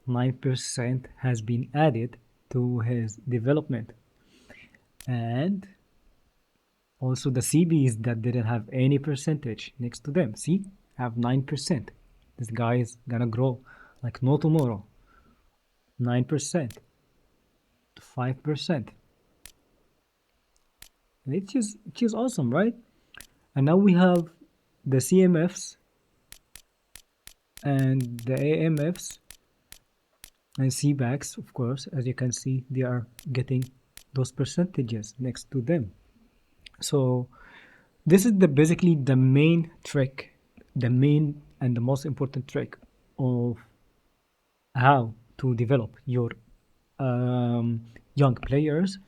S1: 9% has been added to his development. And also the CBs that didn't have any percentage next to them, see, have 9%. This guy is gonna grow like no tomorrow. 9% to 5%. Which is awesome, right? And now we have the CMFs and the AMFs and CBACs, of course. As you can see, they are getting those percentages next to them. So this is basically the main trick, the main and the most important trick of how to develop your young players.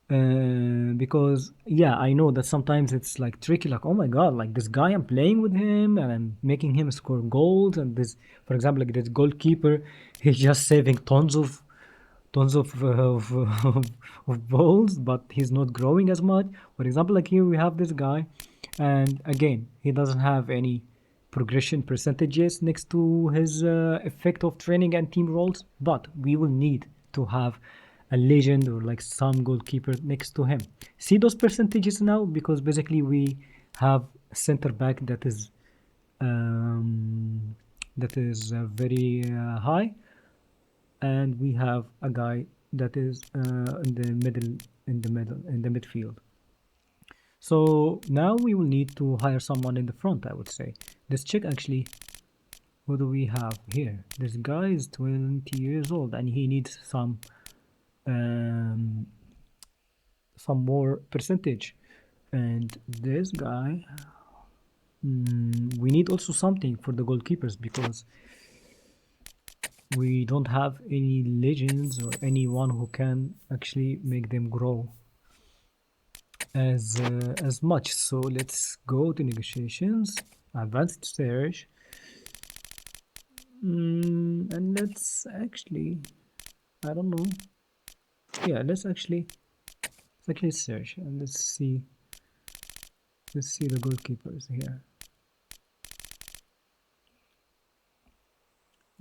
S1: Because yeah, I know that sometimes it's like tricky, like, oh my god, like this guy, I'm playing with him and I'm making him score goals, and this, for example, like this goalkeeper, he's just saving tons of balls, but he's not growing as much. For example, like here we have this guy, and again, he doesn't have any progression percentages next to his effect of training and team roles, but we will need to have a legend or like some goalkeeper next to him. See those percentages now, because basically we have a center back that is very high, and we have a guy that is in the midfield. So now we will need to hire someone in the front, I would say. Let's check actually, who do we have here? This guy is 20 years old and he needs some more percentage. And this guy, we need also something for the goalkeepers, because we don't have any legends or anyone who can actually make them grow as much. So let's go to negotiations, advanced search, and let's actually, I don't know, yeah, let's actually search, and let's see the goalkeepers here.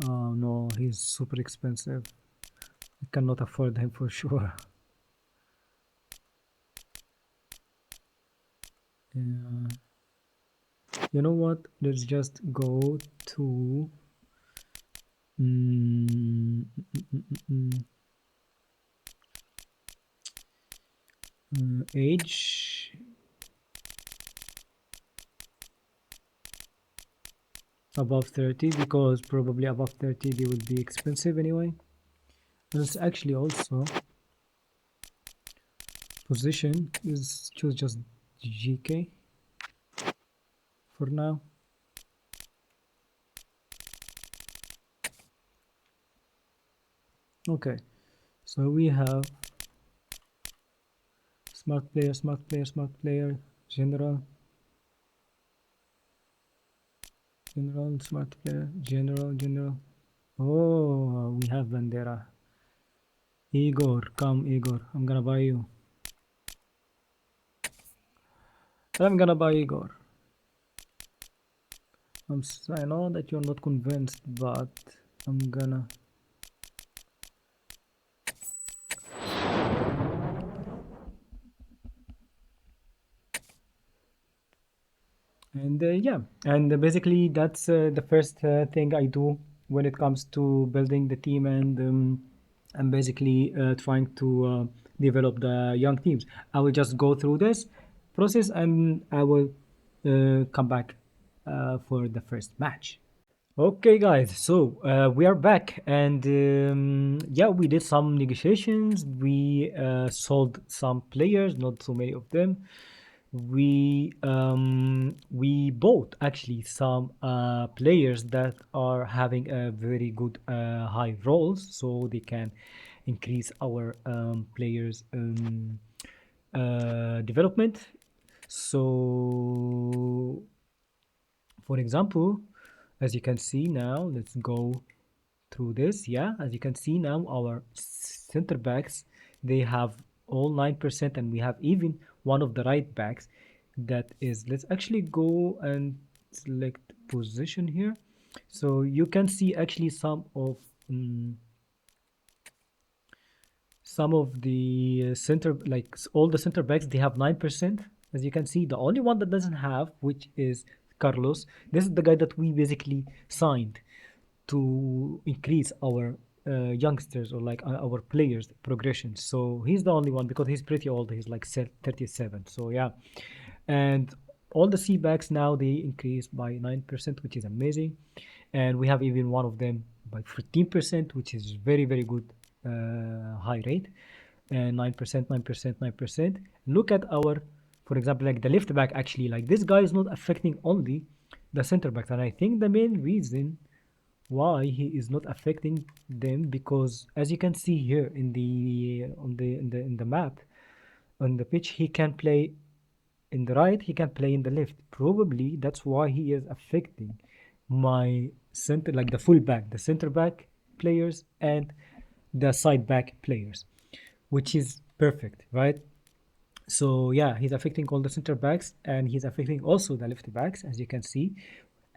S1: Oh no, he's super expensive. I cannot afford him for sure. Yeah. You know what? Let's just go to age. Above 30, because probably above 30 they will be expensive anyway. Let's actually also position is choose just GK for now. Okay, so we have smart player, general, smart player, general. Oh, we have Bandera. Igor, come Igor, I'm gonna buy you. I'm gonna buy Igor. I know that you're not convinced, but I'm gonna. And yeah, and basically that's the first thing I do when it comes to building the team, and basically trying to develop the young teams. I will just go through this process and I will come back for the first match. Okay, guys, so we are back, and yeah, we did some negotiations. We sold some players, not so many of them. we bought actually some players that are having a very good high roles, so they can increase our players development. So for example, as you can see now, let's go through this. Yeah, as you can see now, our center backs, they have all 9%, and we have even one of the right backs that is, let's actually go and select position here. So you can see actually some of the center, like all the center backs, they have 9%. As you can see, the only one that doesn't have, which is Carlos. This is the guy that we basically signed to increase our youngsters, or like our players progression. So he's the only one because he's pretty old. He's like 37. So yeah, and all the C backs now, they increased by 9%, which is amazing. And we have even one of them by 15%, which is very very good high rate. And 9%, 9%, 9%. Look at our, for example, like the left back, actually, like this guy is not affecting only the center backs, and I think the main reason why he is not affecting them, because as you can see here in the in the map on the pitch, he can play in the right, he can play in the left. Probably that's why he is affecting my center, like the full back, the center back players, and the side back players, which is perfect, right? So yeah, he's affecting all the center backs, and he's affecting also the left backs, as you can see.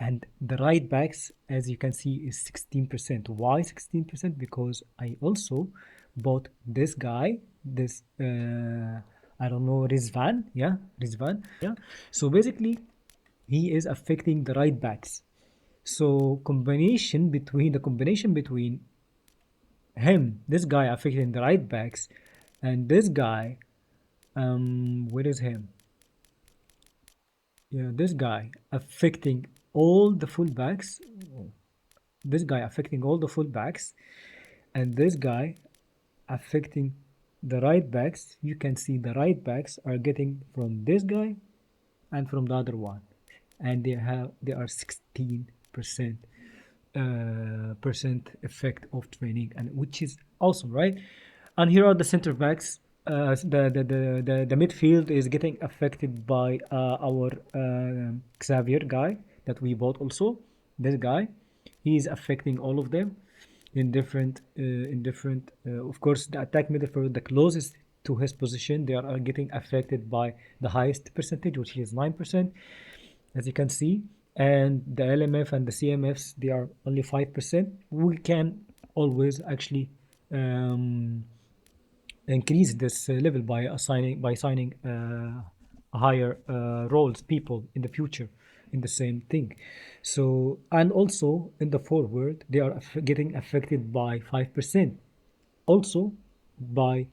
S1: And the right backs, as you can see, is 16%. Why 16%? Because I also bought this guy, this I don't know, Rizvan. Yeah, Rizvan. Yeah. So basically, he is affecting the right backs. So combination between him, this guy affecting the right backs, and this guy, where is him? Yeah, this guy affecting all the fullbacks. This guy affecting all the fullbacks, and this guy affecting the right backs. You can see the right backs are getting from this guy and from the other one, and they are 16% percent effect of training, and which is awesome, right? And here are the center backs. The midfield is getting affected by our Xavier guy that we bought also. This guy, he is affecting all of them in different. Of course, the attack midfield, the closest to his position, they are getting affected by the highest percentage, which is 9%, as you can see. And the LMF and the CMFs, they are only 5%. We can always actually um, increase this level by signing higher roles people in the future in the same thing. So, and also in the forward, they are getting affected by 5%, also by,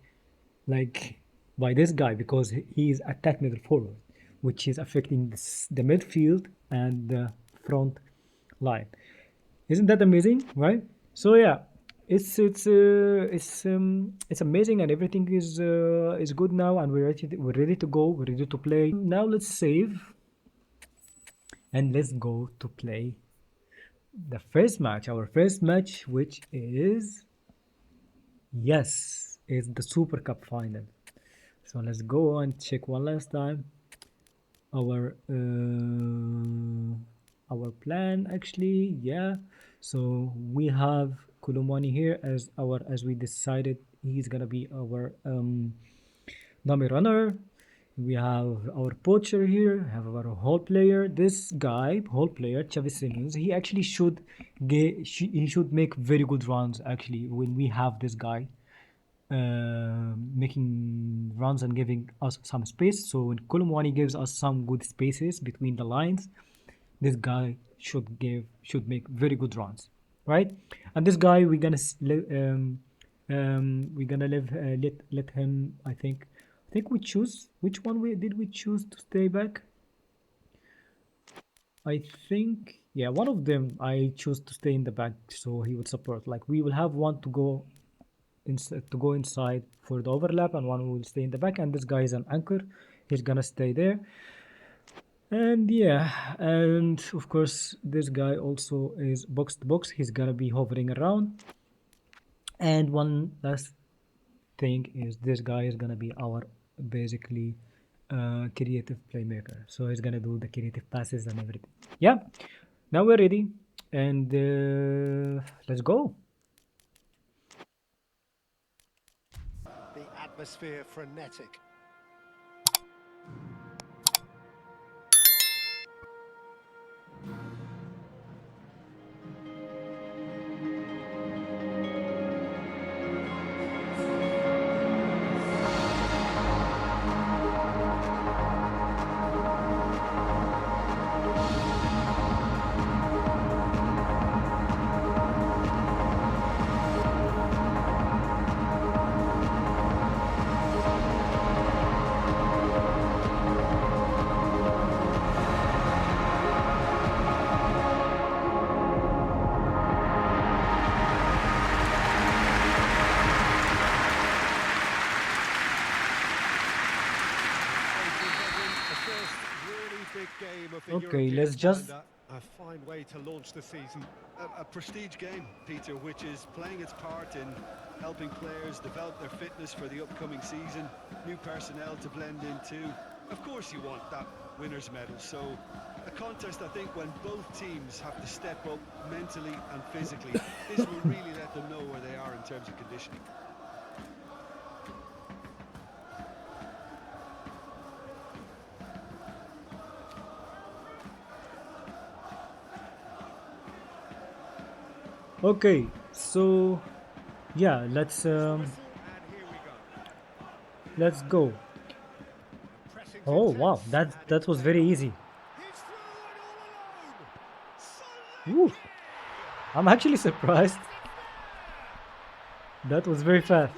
S1: like, by this guy, because he is attack middle forward, which is affecting the midfield and the front line. Isn't that amazing, right? So yeah, it's amazing, and everything is good now, and we're ready to go. We're ready to play. Now let's save and let's go to play the first match. Our first match, which is, yes, is the Super Cup final. So let's go and check one last time our plan, actually. Yeah, so we have Kulumani here as we decided he's gonna be our dummy runner. We have our poacher here, have our whole player. This guy, whole player, Chavis Simmons, he actually he should make very good runs actually when we have this guy making runs and giving us some space. So when Kolomwani gives us some good spaces between the lines, this guy should make very good runs, right? And this guy we're gonna let him. I think we choose which one we choose to stay back. I think, yeah, one of them I choose to stay in the back so he would support. Like we will have one to go inside for the overlap, and one will stay in the back, and this guy is an anchor He's gonna stay there. And yeah, and of course this guy also is box to box. He's gonna be hovering around. And one last thing is this guy is gonna be our basically creative playmaker. So he's gonna do the creative passes and everything. Yeah, now we're ready, and let's go.
S2: The atmosphere frenetic.
S1: Okay, let's just
S2: A fine way to launch the season. A prestige game, Peter, which is playing its part in helping players develop their fitness for the upcoming season, new personnel to blend into. Of course you want that winner's medal, so a contest, I think, when both teams have to step up mentally and physically. This will really let them know where they are in terms of conditioning.
S1: okay. So yeah, let's go. Oh wow, that was very easy. Woo. I'm actually surprised. That was very fast.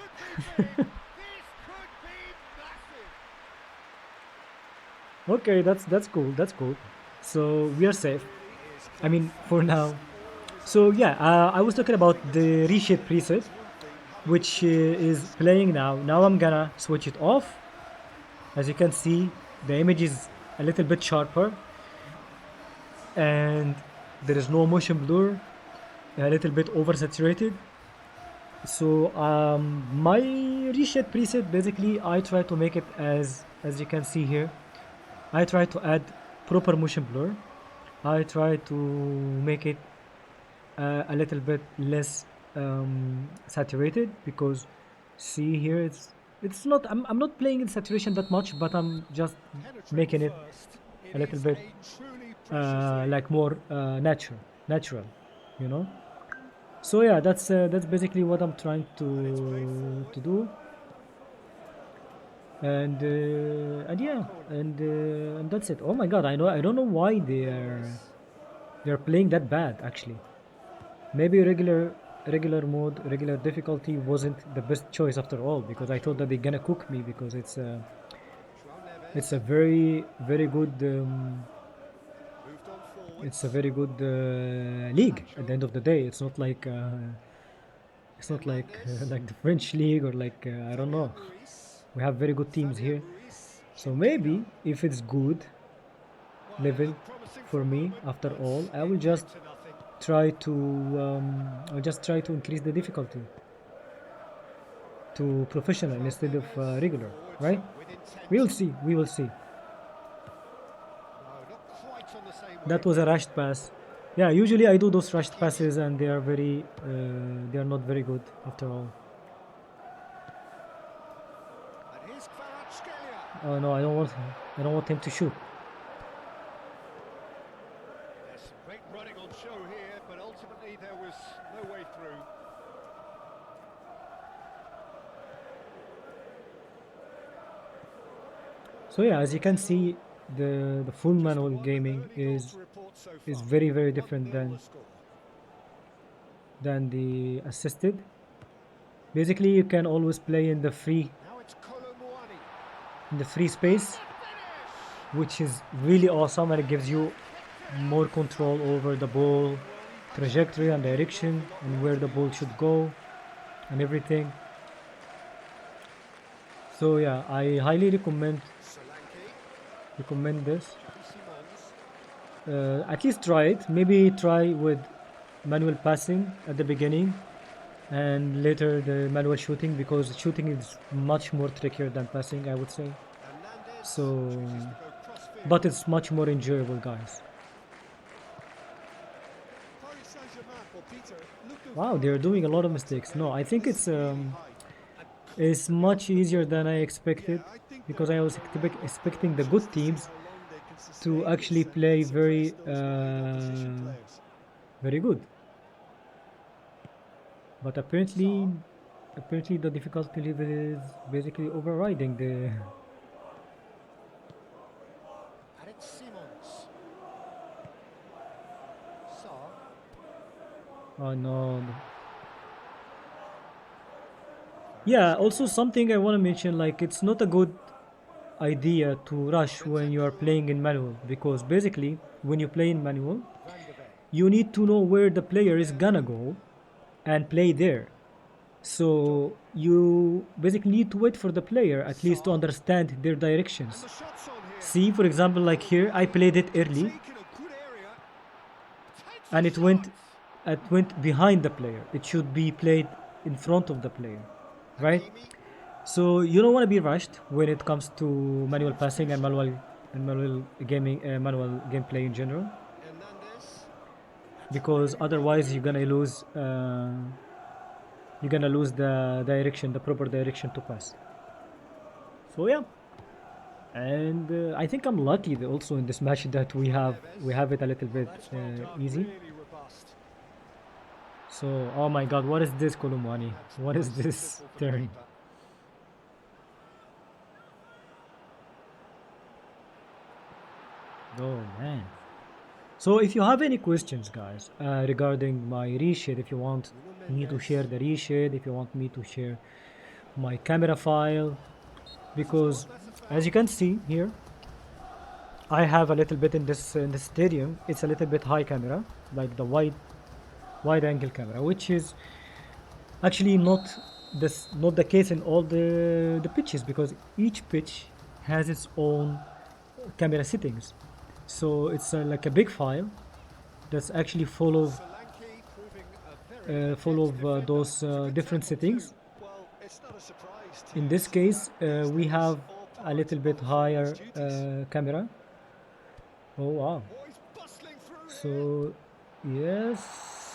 S1: Okay, that's cool. That's cool. So we are safe. I mean, for now. So yeah, I was talking about the reshade preset, which is playing now. Now I'm gonna switch it off. As you can see, the image is a little bit sharper, and there is no motion blur, a little bit oversaturated. So my reshade preset, basically I try to make it as you can see here. I try to add proper motion blur. I try to make it a little bit less saturated, because see here it's not, I'm not playing in saturation that much, but I'm just making it a little bit like more natural, you know. So yeah, that's basically what I'm trying to do. And yeah, and that's it. Oh my god, I don't know why they're playing that bad actually. Maybe regular mode, regular difficulty wasn't the best choice after all, because I thought that they're gonna cook me, because it's a very good it's a very good league at the end of the day. It's not like like the French league, or like I don't know. We have very good teams here. So maybe if it's good level for me after all, I will just try to I'll just try to increase the difficulty to professional instead of regular, right? We will see. We will see. That was a rushed pass. Yeah, usually I do those rushed passes, and they are not very good after all. Oh no, I don't want him to shoot.
S2: There's some great running on show here, but ultimately there was no way through.
S1: So yeah, as you can see, the full manual gaming is very different than the assisted. Basically, you can always play in the free space, which is really awesome, and it gives you more control over the ball trajectory and direction, and where the ball should go and everything. So yeah, I highly recommend recommend this. At least try it. Maybe try with manual passing at the beginning and later the manual shooting, because shooting is much more trickier than passing, I would say.
S2: Hernandez
S1: So,
S2: chooses to go
S1: but
S2: crossfield.
S1: it's much more enjoyable, guys.
S2: Paris Saint-Germain, well, Peter, looking
S1: Wow,
S2: for
S1: they're
S2: a
S1: doing a
S2: goal
S1: lot of
S2: that's
S1: mistakes. No, I
S2: very
S1: think
S2: severely high. And
S1: it's
S2: to be
S1: much
S2: honest with you,
S1: easier than I expected,
S2: yeah, I think
S1: because I was
S2: they're weighing up their
S1: expecting the
S2: options
S1: good
S2: to see
S1: teams
S2: how long they can
S1: to
S2: sustain
S1: actually
S2: this
S1: play
S2: and suppress those wide opposition players.
S1: very good. But
S2: Saar,
S1: apparently the difficulty level is basically overriding the.
S2: and it's Simons. Saar,
S1: Oh no. Yeah, also
S2: Kvaratskhelia,
S1: something I want to mention, like it's not a good idea to rush when you are
S2: Bentancur,
S1: playing in manual, because basically when you play in manual,
S2: Van de Beek.
S1: you need to know where the player is
S2: Gullit,
S1: gonna go and play there.
S2: Doku,
S1: So you basically need to wait for the player at least to
S2: Saar,
S1: understand their
S2: and the
S1: directions.
S2: shot's on here.
S1: See, for example, like
S2: Oh,
S1: here, I
S2: well,
S1: played it
S2: can
S1: early
S2: take in a good area. Takes
S1: and
S2: the shot.
S1: it went behind the player. It should be played in front of the player, right?
S2: Hakimi
S1: So you don't want to be rushed when it comes to manual passing and
S2: substitution.
S1: manual gaming, manual gameplay in general,
S2: Hernandez. That's a
S1: because
S2: very well
S1: otherwise
S2: moved in.
S1: you're gonna lose the direction, the proper direction to pass. So yeah, and I think I'm lucky also in this match that we
S2: Neves.
S1: have it a little
S2: Well,
S1: bit
S2: that's well done.
S1: easy.
S2: Really robust.
S1: So oh my God, what is this, Kolumani?
S2: That's
S1: What is
S2: nice and
S1: this
S2: simple for the
S1: turn?
S2: keeper.
S1: Oh man. So if you have any questions, guys, regarding my reshade, if you want
S2: Nuno
S1: me to share
S2: Mendes.
S1: the reshade, if you want me to share my camera file,
S2: Well,
S1: because
S2: that's a
S1: as
S2: foul.
S1: you can see here, I have a little bit in this stadium. It's a little bit high camera, like the wide angle camera, which is actually not the case in all the pitches, because each pitch has its own camera settings. So it's like a big file that's actually
S2: Solanke proving a very
S1: full
S2: adept
S1: of
S2: defender.
S1: those
S2: It's a good
S1: different
S2: tackle too.
S1: settings.
S2: Well, it's not a surprise
S1: In
S2: to
S1: this
S2: see that
S1: case,
S2: these
S1: we
S2: days.
S1: have
S2: All
S1: a
S2: part
S1: little
S2: of
S1: bit
S2: a forward's
S1: higher
S2: duties.
S1: camera. Oh wow!
S2: Oh, he's bustling through here.
S1: So yes,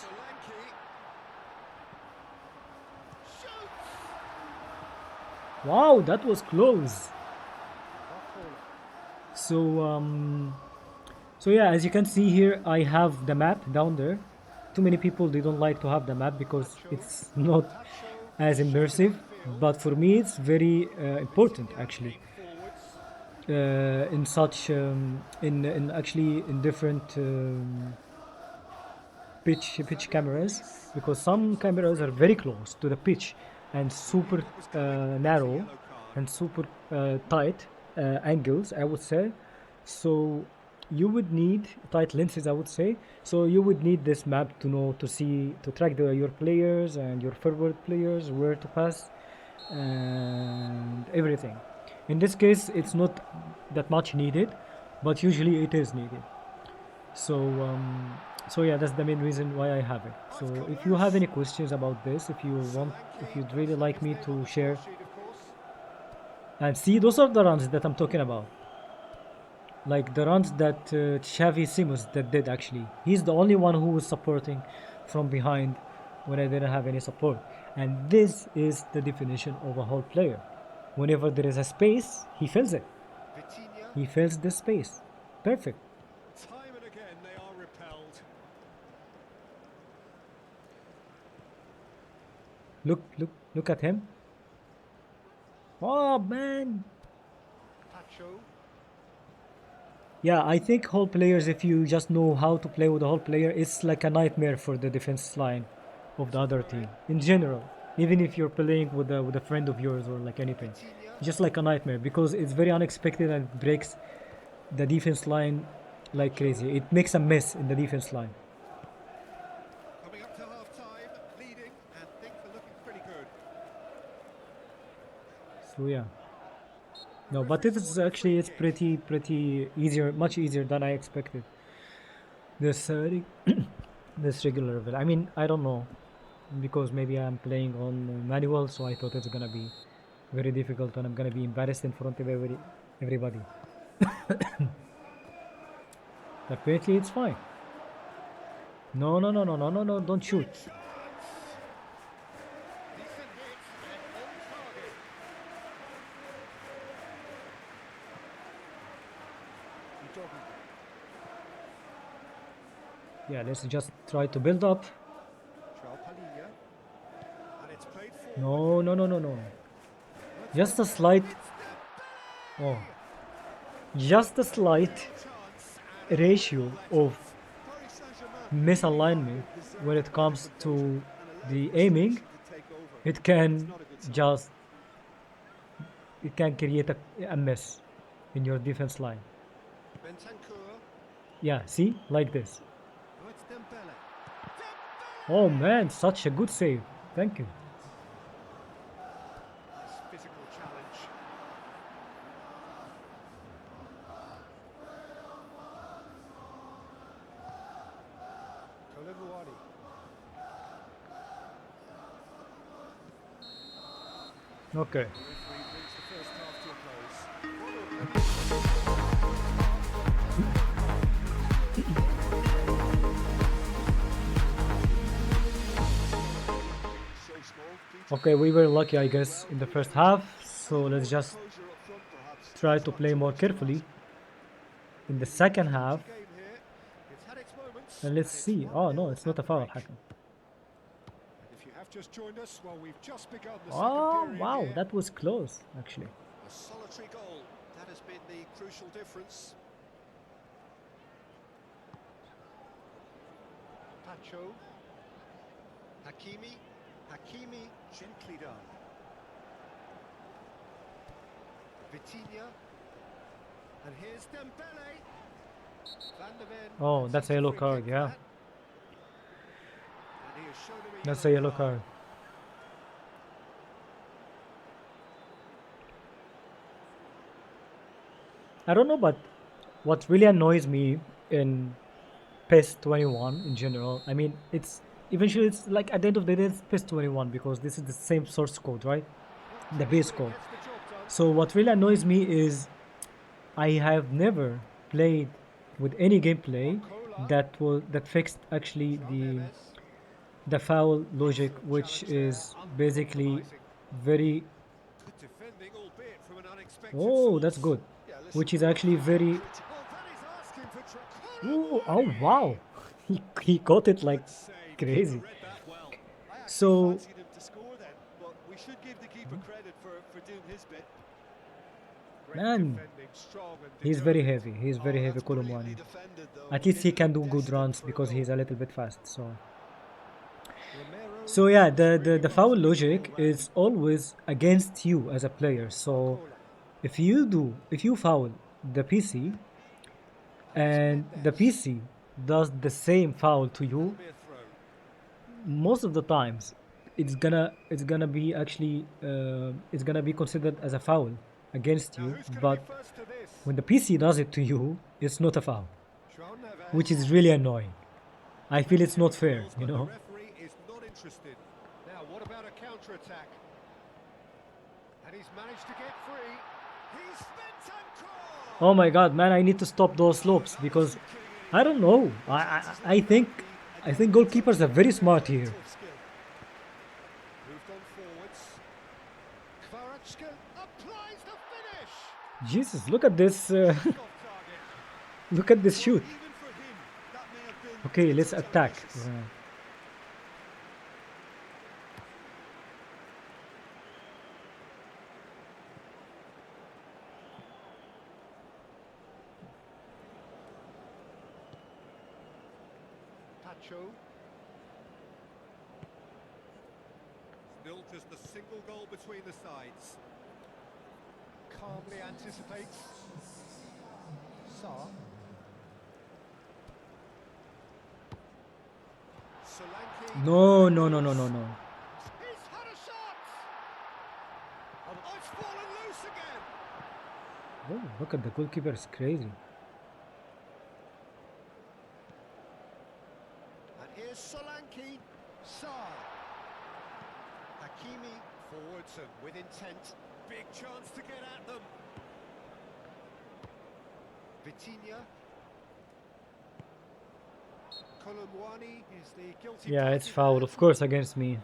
S2: Solanke shoots.
S1: wow, that was close.
S2: Barcola.
S1: So so yeah, as you can see here, I have the map down there. Too many people they don't like to have the map because
S2: Nacho.
S1: it's not
S2: Nacho
S1: as
S2: shot it
S1: immersive.
S2: upfield.
S1: But for me, it's very important
S2: Vitinha
S1: actually.
S2: came forwards.
S1: In such in actually in different pitch
S2: Fabian
S1: cameras,
S2: Ruiz
S1: because some
S2: moves on the
S1: cameras
S2: free
S1: are very
S2: kick.
S1: close to the pitch and
S2: And he knew
S1: super
S2: what was coming. That's a
S1: narrow
S2: yellow card.
S1: and super tight angles, I would say. So you would need tight lenses, I would say. So you would need this map to know, to see, to track your players and your forward players, where to pass and everything. In this case, it's not that much needed, but usually it is needed. So so yeah, that's the main reason why I have it.
S2: Oh,
S1: So
S2: it's come
S1: if you have
S2: loose.
S1: any questions about this, if
S2: Solanke
S1: you'd really
S2: posting
S1: like
S2: his
S1: me
S2: name on
S1: to
S2: the score
S1: share,
S2: sheet, of course.
S1: and see, those are the runs that I'm talking about, like the runs that Xavi Simons that did actually. He's the only one who was supporting from behind when I didn't have any support. And this is the definition of a whole player. Whenever there is a space, he fills it.
S2: Vitinha.
S1: He fills the space. Perfect.
S2: Time and again they are repelled.
S1: Look at him. Oh man.
S2: Pacho.
S1: Yeah, I think whole players, if you just know how to play with a whole player, it's like a nightmare for the defense line of the other
S2: Virtuared.
S1: team in general. Even if you're playing with a friend of yours or like anything,
S2: Vitinha.
S1: it's just like a nightmare because it's very unexpected and it breaks the defense line like
S2: Pacho.
S1: crazy. It makes a mess in the defense line.
S2: Coming up to half time, leading, and things are looking pretty good.
S1: So yeah, No, but it is actually it's pretty easier, much easier than I expected. This this regular level. I mean, I don't know because maybe I'm playing on manual, so I thought it's gonna be very difficult and I'm gonna be embarrassed in front of everybody. Apparently, it's fine. No, no, no, no, no, no, no! Don't shoot.
S2: Decent hit and on target.
S1: Yeah, let's just try to build up.
S2: And it's played forward.
S1: No, no, no, no, no.
S2: Let's
S1: Just a
S2: look now.
S1: slight.
S2: It's
S1: Oh, just a slight
S2: chance
S1: ratio of
S2: Paris Saint-Germain
S1: misalignment when it comes to the aiming.
S2: to take over.
S1: It can
S2: Not a good sign.
S1: just it can create a mess in your defense line.
S2: Bentancur.
S1: Yeah, see, like this.
S2: Now it's Dembele.
S1: Oh man, such a good save. Thank you.
S2: Nice physical challenge. Koulibaly.
S1: Okay.
S2: The referee brings the first half to a close. So small, Peter.
S1: Okay, we were lucky, I guess, in the first half. So let's just
S2: Closure up front, perhaps.
S1: try
S2: It's
S1: to
S2: not
S1: play
S2: too
S1: more
S2: much to
S1: carefully
S2: ask.
S1: in the second half.
S2: Game here. It's had its moments,
S1: And let's
S2: and it's
S1: see. Oh no,
S2: 1-0
S1: it's not a
S2: at the
S1: foul,
S2: break.
S1: Hakan.
S2: And if you have just joined us, well, we've just begun the second
S1: Oh
S2: period
S1: wow,
S2: here.
S1: that was close, actually.
S2: A solitary goal. That has been the crucial difference. Pacho. Hakimi. Hakimi gently done. Vitinha. And here's Dembele. Van der Ven.
S1: Oh, that's a
S2: sees
S1: yellow
S2: free
S1: card,
S2: kick
S1: yeah.
S2: for that. And he has shown him
S1: That's a yellow card. I don't know, but what really annoys me in PES 21 in general, I mean, it's eventually it's like at the end of the day, it's PES 21 because this is the same source code, right? The base
S2: But it
S1: code.
S2: gets the job done.
S1: So what really annoys me is I have never played with any gameplay that fixed actually
S2: João
S1: the
S2: Neves.
S1: the foul logic,
S2: Excellent
S1: which
S2: challenge there,
S1: is basically
S2: uncompromising.
S1: very.
S2: Good defending, albeit from an unexpected
S1: Oh, that's
S2: source.
S1: good.
S2: Yeah, listen,
S1: Which is
S2: the
S1: actually
S2: referee's been
S1: very.
S2: critical. Oh, that is asking for
S1: Ooh,
S2: trouble.
S1: oh wow, he caught it like
S2: Good save.
S1: crazy.
S2: Keeper read that well. I actually
S1: So
S2: fancied him to score then, but we should give the keeper credit for doing his bit. Great
S1: man,
S2: defending, strong and
S1: he's very
S2: determined.
S1: heavy. He's
S2: Oh,
S1: very heavy,
S2: that's brilliantly
S1: Kolomwani.
S2: defended though.
S1: At least he
S2: Italy
S1: can do good
S2: destined
S1: runs
S2: for a
S1: because
S2: goal.
S1: he's a little bit fast. So.
S2: Romero
S1: So yeah,
S2: has
S1: the,
S2: really
S1: the
S2: bossed
S1: foul
S2: the
S1: logic
S2: ball
S1: is
S2: around.
S1: always against you as a player. So
S2: Barcola.
S1: if you foul the PC
S2: And it's
S1: and the
S2: Mendes.
S1: PC does the same foul to
S2: That'll
S1: you,
S2: be a throw.
S1: most of the times it's gonna be actually it's gonna be considered as a foul against
S2: Now
S1: you.
S2: who's going to be
S1: But
S2: first to this?
S1: when the PC does it to you, it's not a foul,
S2: João
S1: which
S2: Neves.
S1: is really annoying. I feel it's
S2: Here
S1: not
S2: it
S1: fair,
S2: goes,
S1: you
S2: but the
S1: know.
S2: referee is not interested. Now, what about a counter-attack? And he's managed to get free. He's Bentancur!
S1: Oh my god, man! I need to stop those slopes
S2: That
S1: because
S2: wasn't killing
S1: I
S2: anyone.
S1: don't know.
S2: Chances
S1: I
S2: like
S1: think
S2: that
S1: I
S2: need a
S1: think
S2: definite
S1: goalkeepers are very smart here.
S2: mental skill. Moved on forwards. Kvaratskhelia applies the finish.
S1: Jesus, look at this!
S2: Shot off target.
S1: Look at this
S2: Well,
S1: shoot.
S2: even for him, that may have been
S1: Okay, let's
S2: too
S1: attack.
S2: tenacious. Pacho. Still just a single goal between the sides. Calmly anticipates. Saar. Solanke.
S1: No, no, no, no, no, no.
S2: He's had a shot! Oh, it's fallen loose again!
S1: Oh, look at the goalkeeper, it's crazy.
S2: And here's Solanke. Saar. Hakimi forwards and with intent. Big chance to get at them. Vitinha. Kolomwani is the guilty
S1: Yeah, it's
S2: party
S1: foul,
S2: there.
S1: of course, against me.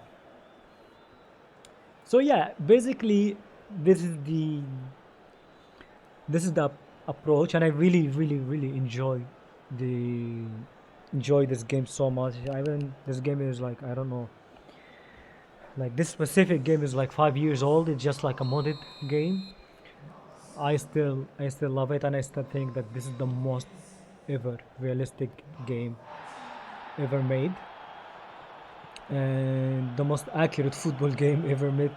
S1: So yeah, basically, this is the this is the approach, and I really the enjoy this game so much. I mean, this game is like, I don't know, like this specific game is like 5 years old. It's just like a modded game. I still love it, and I still think that this is the most ever realistic game ever made, and the most accurate football game ever made,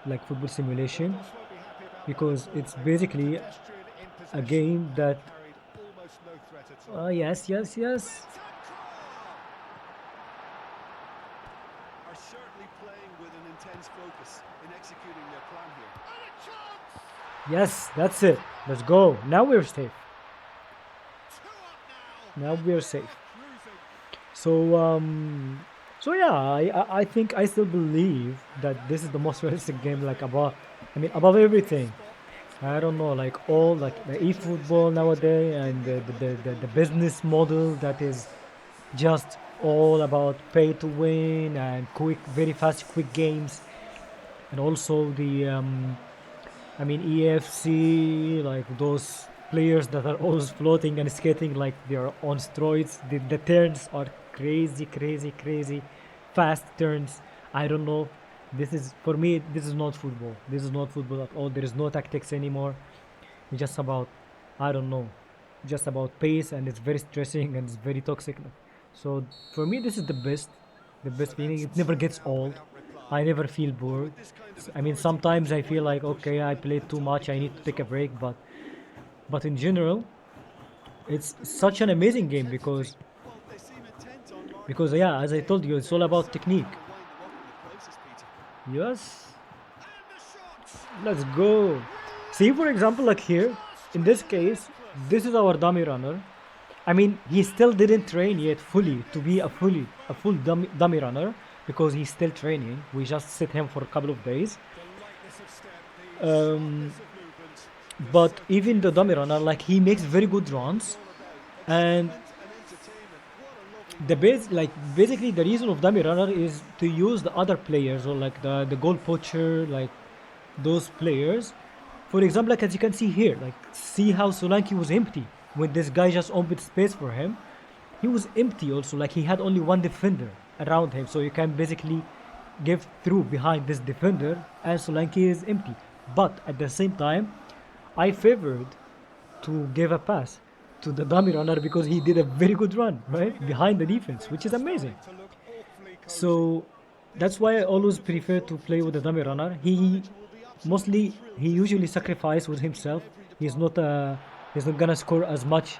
S1: like football
S2: The
S1: simulation,
S2: boss won't be happy about the back
S1: because
S2: foot.
S1: it's
S2: They were
S1: basically
S2: pedestrian in
S1: a
S2: possession
S1: game
S2: and
S1: that
S2: carried almost no threat at all.
S1: yes.
S2: Are certainly playing with an intense focus in executing their plan here. And a chance!
S1: Yes, that's it. Let's go. Now we're safe.
S2: Two up
S1: Now
S2: now, and
S1: we're
S2: they
S1: safe.
S2: are cruising.
S1: So yeah, I think I still believe that this is the most realistic game, like above, I mean, above everything.
S2: Spot.
S1: I don't know, like all like the e-football nowadays, and the business model that is just all about pay to win and quick, very fast, quick games, and also the I mean, EFC, like those players that are always floating and skating like they're on steroids. The turns are crazy, fast turns. I don't know. This is, for me, this is not football. This is not football at all. There is no tactics anymore. It's just about, I don't know, just about pace, and it's very stressing and it's very toxic. So for me, this is the
S2: So
S1: best feeling.
S2: that's
S1: It never
S2: two
S1: gets
S2: now
S1: old.
S2: without reply.
S1: I never feel
S2: Well,
S1: bored.
S2: with this kind of
S1: I mean,
S2: authority
S1: sometimes
S2: comes a
S1: I feel
S2: wider
S1: like,
S2: push
S1: okay, I
S2: and
S1: played too much, I need
S2: attacking
S1: to take a
S2: skill as
S1: break,
S2: well.
S1: but in general, it's such an amazing game because
S2: Well, they seem intent on marking
S1: because
S2: this
S1: yeah,
S2: one
S1: as I
S2: ahead.
S1: told you, it's all
S2: They're
S1: about
S2: certainly
S1: technique.
S2: trying to wind them up in the process, Peter.
S1: Yes,
S2: And the shot!
S1: let's go. See, for example, like here, in this case, this is our dummy runner. I mean, he still didn't train yet fully to be a full dummy runner, because he's still training. We just set him for a couple of days.
S2: The lightness of step, the
S1: Um,
S2: sharpness of movement, the
S1: but even
S2: certainty
S1: the
S2: of
S1: dummy runner,
S2: finish.
S1: like he makes very
S2: That's
S1: good
S2: what it's
S1: runs,
S2: all about.
S1: and
S2: Excitement and entertainment. What a lovely
S1: the
S2: goal.
S1: base, like basically the reason of dummy runner is to use the other players, or like the goal poacher, like those players. For example, like as you can see here, like see how Solanke was empty when this guy just opened space for him. He was empty also, like he had only one defender around him, so you can basically give through behind this defender, and Solanke is empty. But at the same time, I favored to give a pass to the dummy runner because he did a very good run right
S2: Training
S1: behind the
S2: and
S1: defense, which
S2: things
S1: is
S2: are
S1: amazing.
S2: starting to look awfully cosy.
S1: So
S2: This
S1: that's why I
S2: is
S1: always
S2: wonderful
S1: prefer to play with
S2: front-footed
S1: the dummy
S2: football.
S1: runner.
S2: The
S1: He
S2: manager will be absolutely
S1: mostly
S2: thrilled
S1: he
S2: to see
S1: usually
S2: him taking
S1: sacrifice with
S2: advantage in
S1: himself.
S2: every
S1: He's
S2: department.
S1: not he's not gonna score as much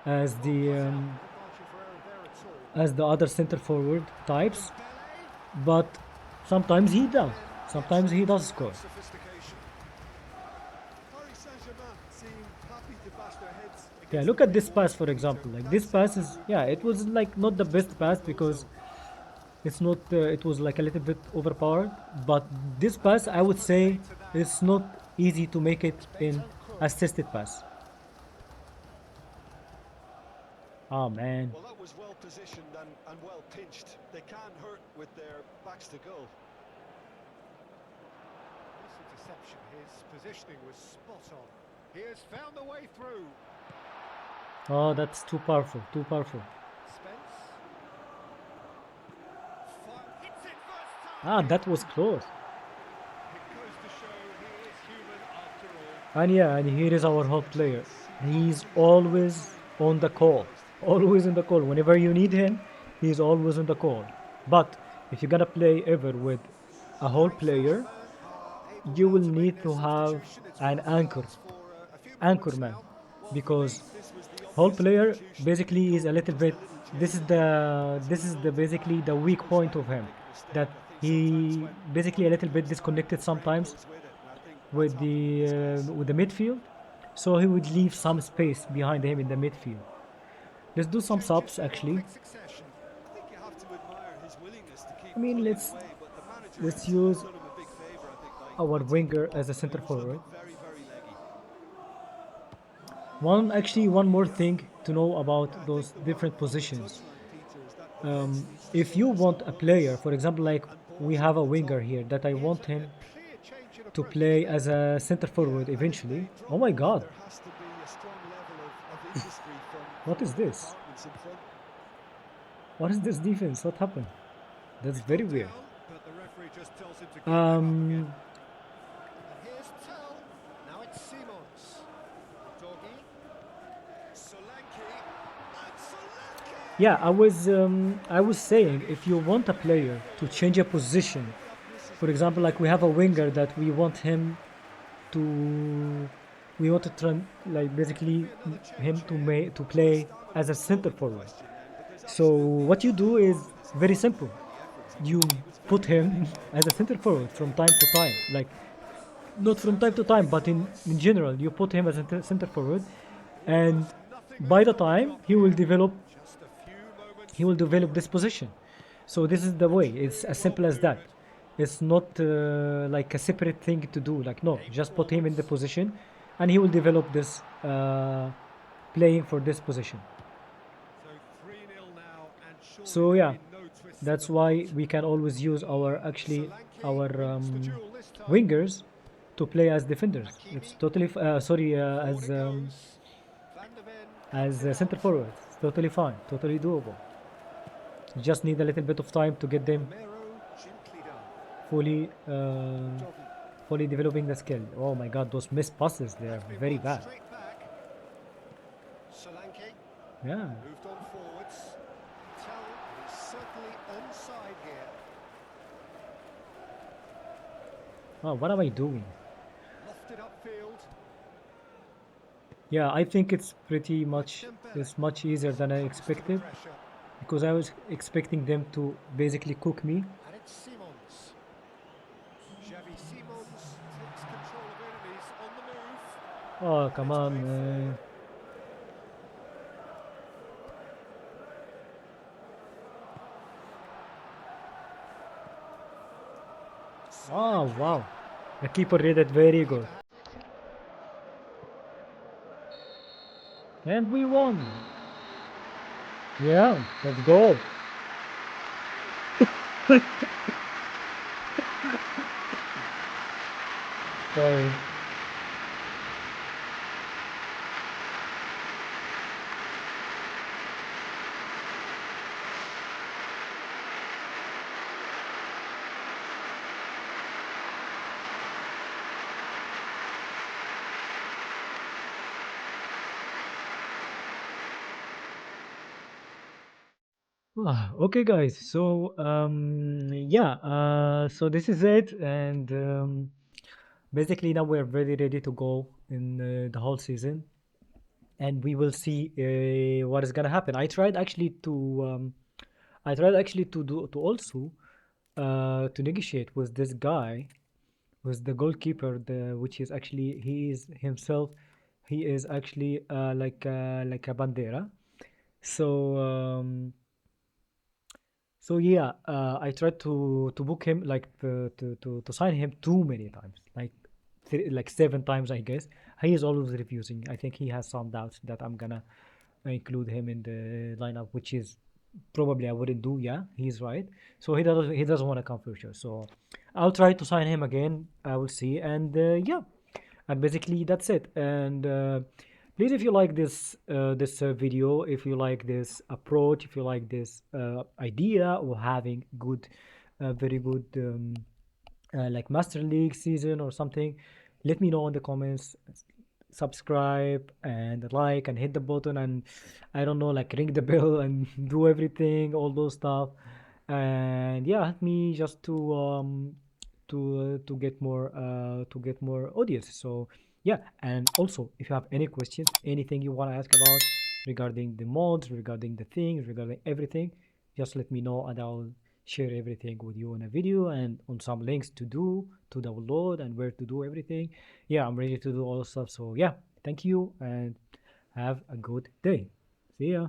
S1: as
S2: Oh,
S1: the
S2: not out with margin for error there at all.
S1: other center forward types,
S2: Dembele.
S1: but sometimes he does.
S2: Then gets
S1: Sometimes he
S2: there
S1: does
S2: without
S1: score.
S2: sophistication. Paris Saint-Germain seem happy to bash their heads
S1: Yeah,
S2: against the
S1: look at
S2: brick
S1: this pass,
S2: wall,
S1: for
S2: Peter.
S1: example. Like
S2: That
S1: this
S2: seems
S1: pass
S2: to
S1: is,
S2: be
S1: yeah, it
S2: what
S1: was like not the
S2: most
S1: best
S2: of the
S1: pass
S2: goals
S1: because
S2: zone.
S1: it's not. It was like a little bit overpowered. But this pass, I would
S2: Effort
S1: say,
S2: made to that.
S1: it's not easy to make it
S2: It's
S1: in
S2: Bentancur.
S1: assisted pass. Oh man.
S2: Well, that was well positioned and well pinched. They can't hurt with their backs to goal. This interception, his positioning was spot on. He has found the way through.
S1: Oh, that's too powerful. Too powerful.
S2: Spence. Hits it first
S1: Ah,
S2: time.
S1: that was close.
S2: It goes to show he is human after all.
S1: And yeah, and here is our whole player.
S2: Chance. He can't
S1: He's
S2: see his way through.
S1: always on the call. Always in the call. Whenever you need him, he's always on the call. But if you're gonna play ever with a whole
S2: Paris
S1: player,
S2: Saint-Germain are able
S1: you
S2: now
S1: will
S2: to make
S1: need
S2: their
S1: to have
S2: substitution. It's been
S1: an
S2: on the cards for a few moments
S1: anchorman,
S2: now. Well, for me,
S1: because
S2: this was the
S1: whole
S2: obvious
S1: player
S2: substitution. He
S1: basically is
S2: got
S1: a little
S2: just a
S1: bit.
S2: little
S1: This
S2: gem
S1: is
S2: there.
S1: the
S2: As a
S1: this is the
S2: result,
S1: basically the
S2: it's
S1: weak
S2: almost
S1: point
S2: like
S1: of
S2: they
S1: him,
S2: make a mistake.
S1: that
S2: I think sometimes
S1: he
S2: when
S1: basically a
S2: one
S1: little
S2: can
S1: bit
S2: start, the
S1: disconnected
S2: brain
S1: sometimes
S2: goes with it. And I think that's happened in this case.
S1: with the midfield. so he would leave some space behind him in the midfield. Let's do some
S2: Changes
S1: subs
S2: in
S1: actually.
S2: quick succession. I think you have to admire his willingness to keep
S1: I mean,
S2: plugging
S1: let's
S2: away, but the manager
S1: let's
S2: has
S1: use
S2: done him a big favour, I think,
S1: our
S2: by taking
S1: winger
S2: him
S1: as
S2: off
S1: a
S2: when he
S1: center
S2: was
S1: forward.
S2: looking very, very leggy.
S1: One more thing to know
S2: Yeah,
S1: about
S2: I think
S1: those
S2: the worry
S1: different
S2: from the
S1: positions.
S2: touchline, Peter, is that defence needs to
S1: If you
S2: focus
S1: want
S2: on
S1: a player,
S2: runs
S1: for example, like
S2: and
S1: we
S2: balls
S1: have
S2: over
S1: a
S2: the
S1: winger
S2: top.
S1: here that I
S2: Here's
S1: want
S2: a
S1: him
S2: clear change in
S1: to
S2: approach
S1: play
S2: there.
S1: as a center
S2: Yeah,
S1: forward
S2: and if
S1: eventually.
S2: they
S1: Oh
S2: drop
S1: my
S2: off,
S1: God,
S2: there has to be a strong level of industry from
S1: what is
S2: other
S1: this?
S2: departments in front.
S1: What is this defense? What happened? That's
S2: He's
S1: very
S2: gone
S1: weird.
S2: down, but the referee just tells him to get back up again.
S1: Um,
S2: And here's Tell. Now it's Simons. Doggy. Solanke. And
S1: yeah,
S2: Solanke!
S1: I was saying
S2: Very
S1: if you want a player to
S2: careful.
S1: change a
S2: I
S1: position,
S2: think that misses
S1: for
S2: the
S1: example, like we
S2: defender
S1: have a
S2: there,
S1: winger
S2: Peter.
S1: that we want him to, we want to like
S2: Could
S1: basically
S2: be another
S1: him
S2: change
S1: to
S2: here.
S1: to
S2: Well, the
S1: play as a
S2: stamina will
S1: center
S2: be the
S1: forward.
S2: question then, but there's
S1: So
S2: absolutely
S1: what you
S2: nothing
S1: do
S2: wrong
S1: is
S2: with his
S1: very
S2: effort
S1: simple.
S2: and the efforts he
S1: You
S2: put in. He was
S1: put
S2: very willing,
S1: him as a
S2: so
S1: center
S2: fair
S1: forward
S2: play.
S1: from time to time, like not from
S2: Sounds
S1: time to
S2: like great
S1: time, but
S2: thoughts.
S1: in general, you put him as a center forward, and
S2: Almost nothing
S1: by the
S2: left on the
S1: time
S2: clock here. Just a few
S1: he
S2: moments
S1: will
S2: to
S1: develop
S2: go.
S1: this position. So this is the way.
S2: That's
S1: It's
S2: really
S1: as
S2: well
S1: simple as that.
S2: manoeuvred.
S1: It's not like a separate thing to do. Like no,
S2: Game
S1: just put him in the
S2: forwards.
S1: position, and he will develop this playing for this position.
S2: So 3-0 now, and surely
S1: So
S2: there'll
S1: yeah,
S2: be no twists in the
S1: that's why
S2: plot.
S1: we can always use our actually
S2: Solanke
S1: our
S2: wins the duel this time.
S1: wingers to play as defenders. It's
S2: Hakimi,
S1: totally sorry
S2: forward it goes. Van de Ven cuts
S1: as
S2: it
S1: center
S2: out.
S1: forward. It's totally fine, totally doable. You just need a little bit of time to get them
S2: Romero, gently done.
S1: fully
S2: Doggy.
S1: fully developing the skill. Oh my god, those missed passes, they are
S2: That's been
S1: very
S2: won
S1: bad.
S2: straight back. Solanke
S1: Yeah.
S2: moved on forwards. Tell is certainly onside here.
S1: Oh, what am I doing?
S2: Lofted upfield.
S1: Yeah, I think
S2: Right Dembele.
S1: it's much easier than I
S2: Comes to the
S1: expected
S2: pressure.
S1: because I was expecting them to basically cook me.
S2: And it's Simons. Xavi Simons takes control of enemies on the move.
S1: Oh,
S2: And
S1: come
S2: it's
S1: on,
S2: played
S1: man.
S2: forward.
S1: Oh,
S2: Solanke.
S1: wow. The keeper read it very
S2: Keeper.
S1: good. And we won. Yeah, let's go. Sorry. Okay, guys. So, yeah. So this is it, and basically now we're very ready to go in the whole season, and we will see what is gonna happen. I tried actually to do to also to negotiate with this guy, with the goalkeeper, which is actually he is himself, he is actually like a bandera. So so yeah, I tried to book him like to sign him too many times, like like 7 times I guess. He is always refusing. I think he has some doubts that I'm gonna include him in the lineup, which is probably I wouldn't do. Yeah, he's right. So he doesn't want to come for sure. So I'll try to sign him again. I will see, and yeah, and basically that's it. And please, if you like this video, if you like this approach, if you like this idea of having good very good like Master League season or something, let me know in the comments. Subscribe and like and hit the button, and I don't know, like ring the bell and do everything, all those stuff. And yeah, help me just to get more audience. So yeah, and also if you have any questions, anything you want to ask about regarding the mods, regarding the things, regarding everything, just let me know, and I'll share everything with you in a video and on some links to download, and where to do everything. Yeah, I'm ready to do all the stuff. So yeah, Thank you and have a good day. See ya.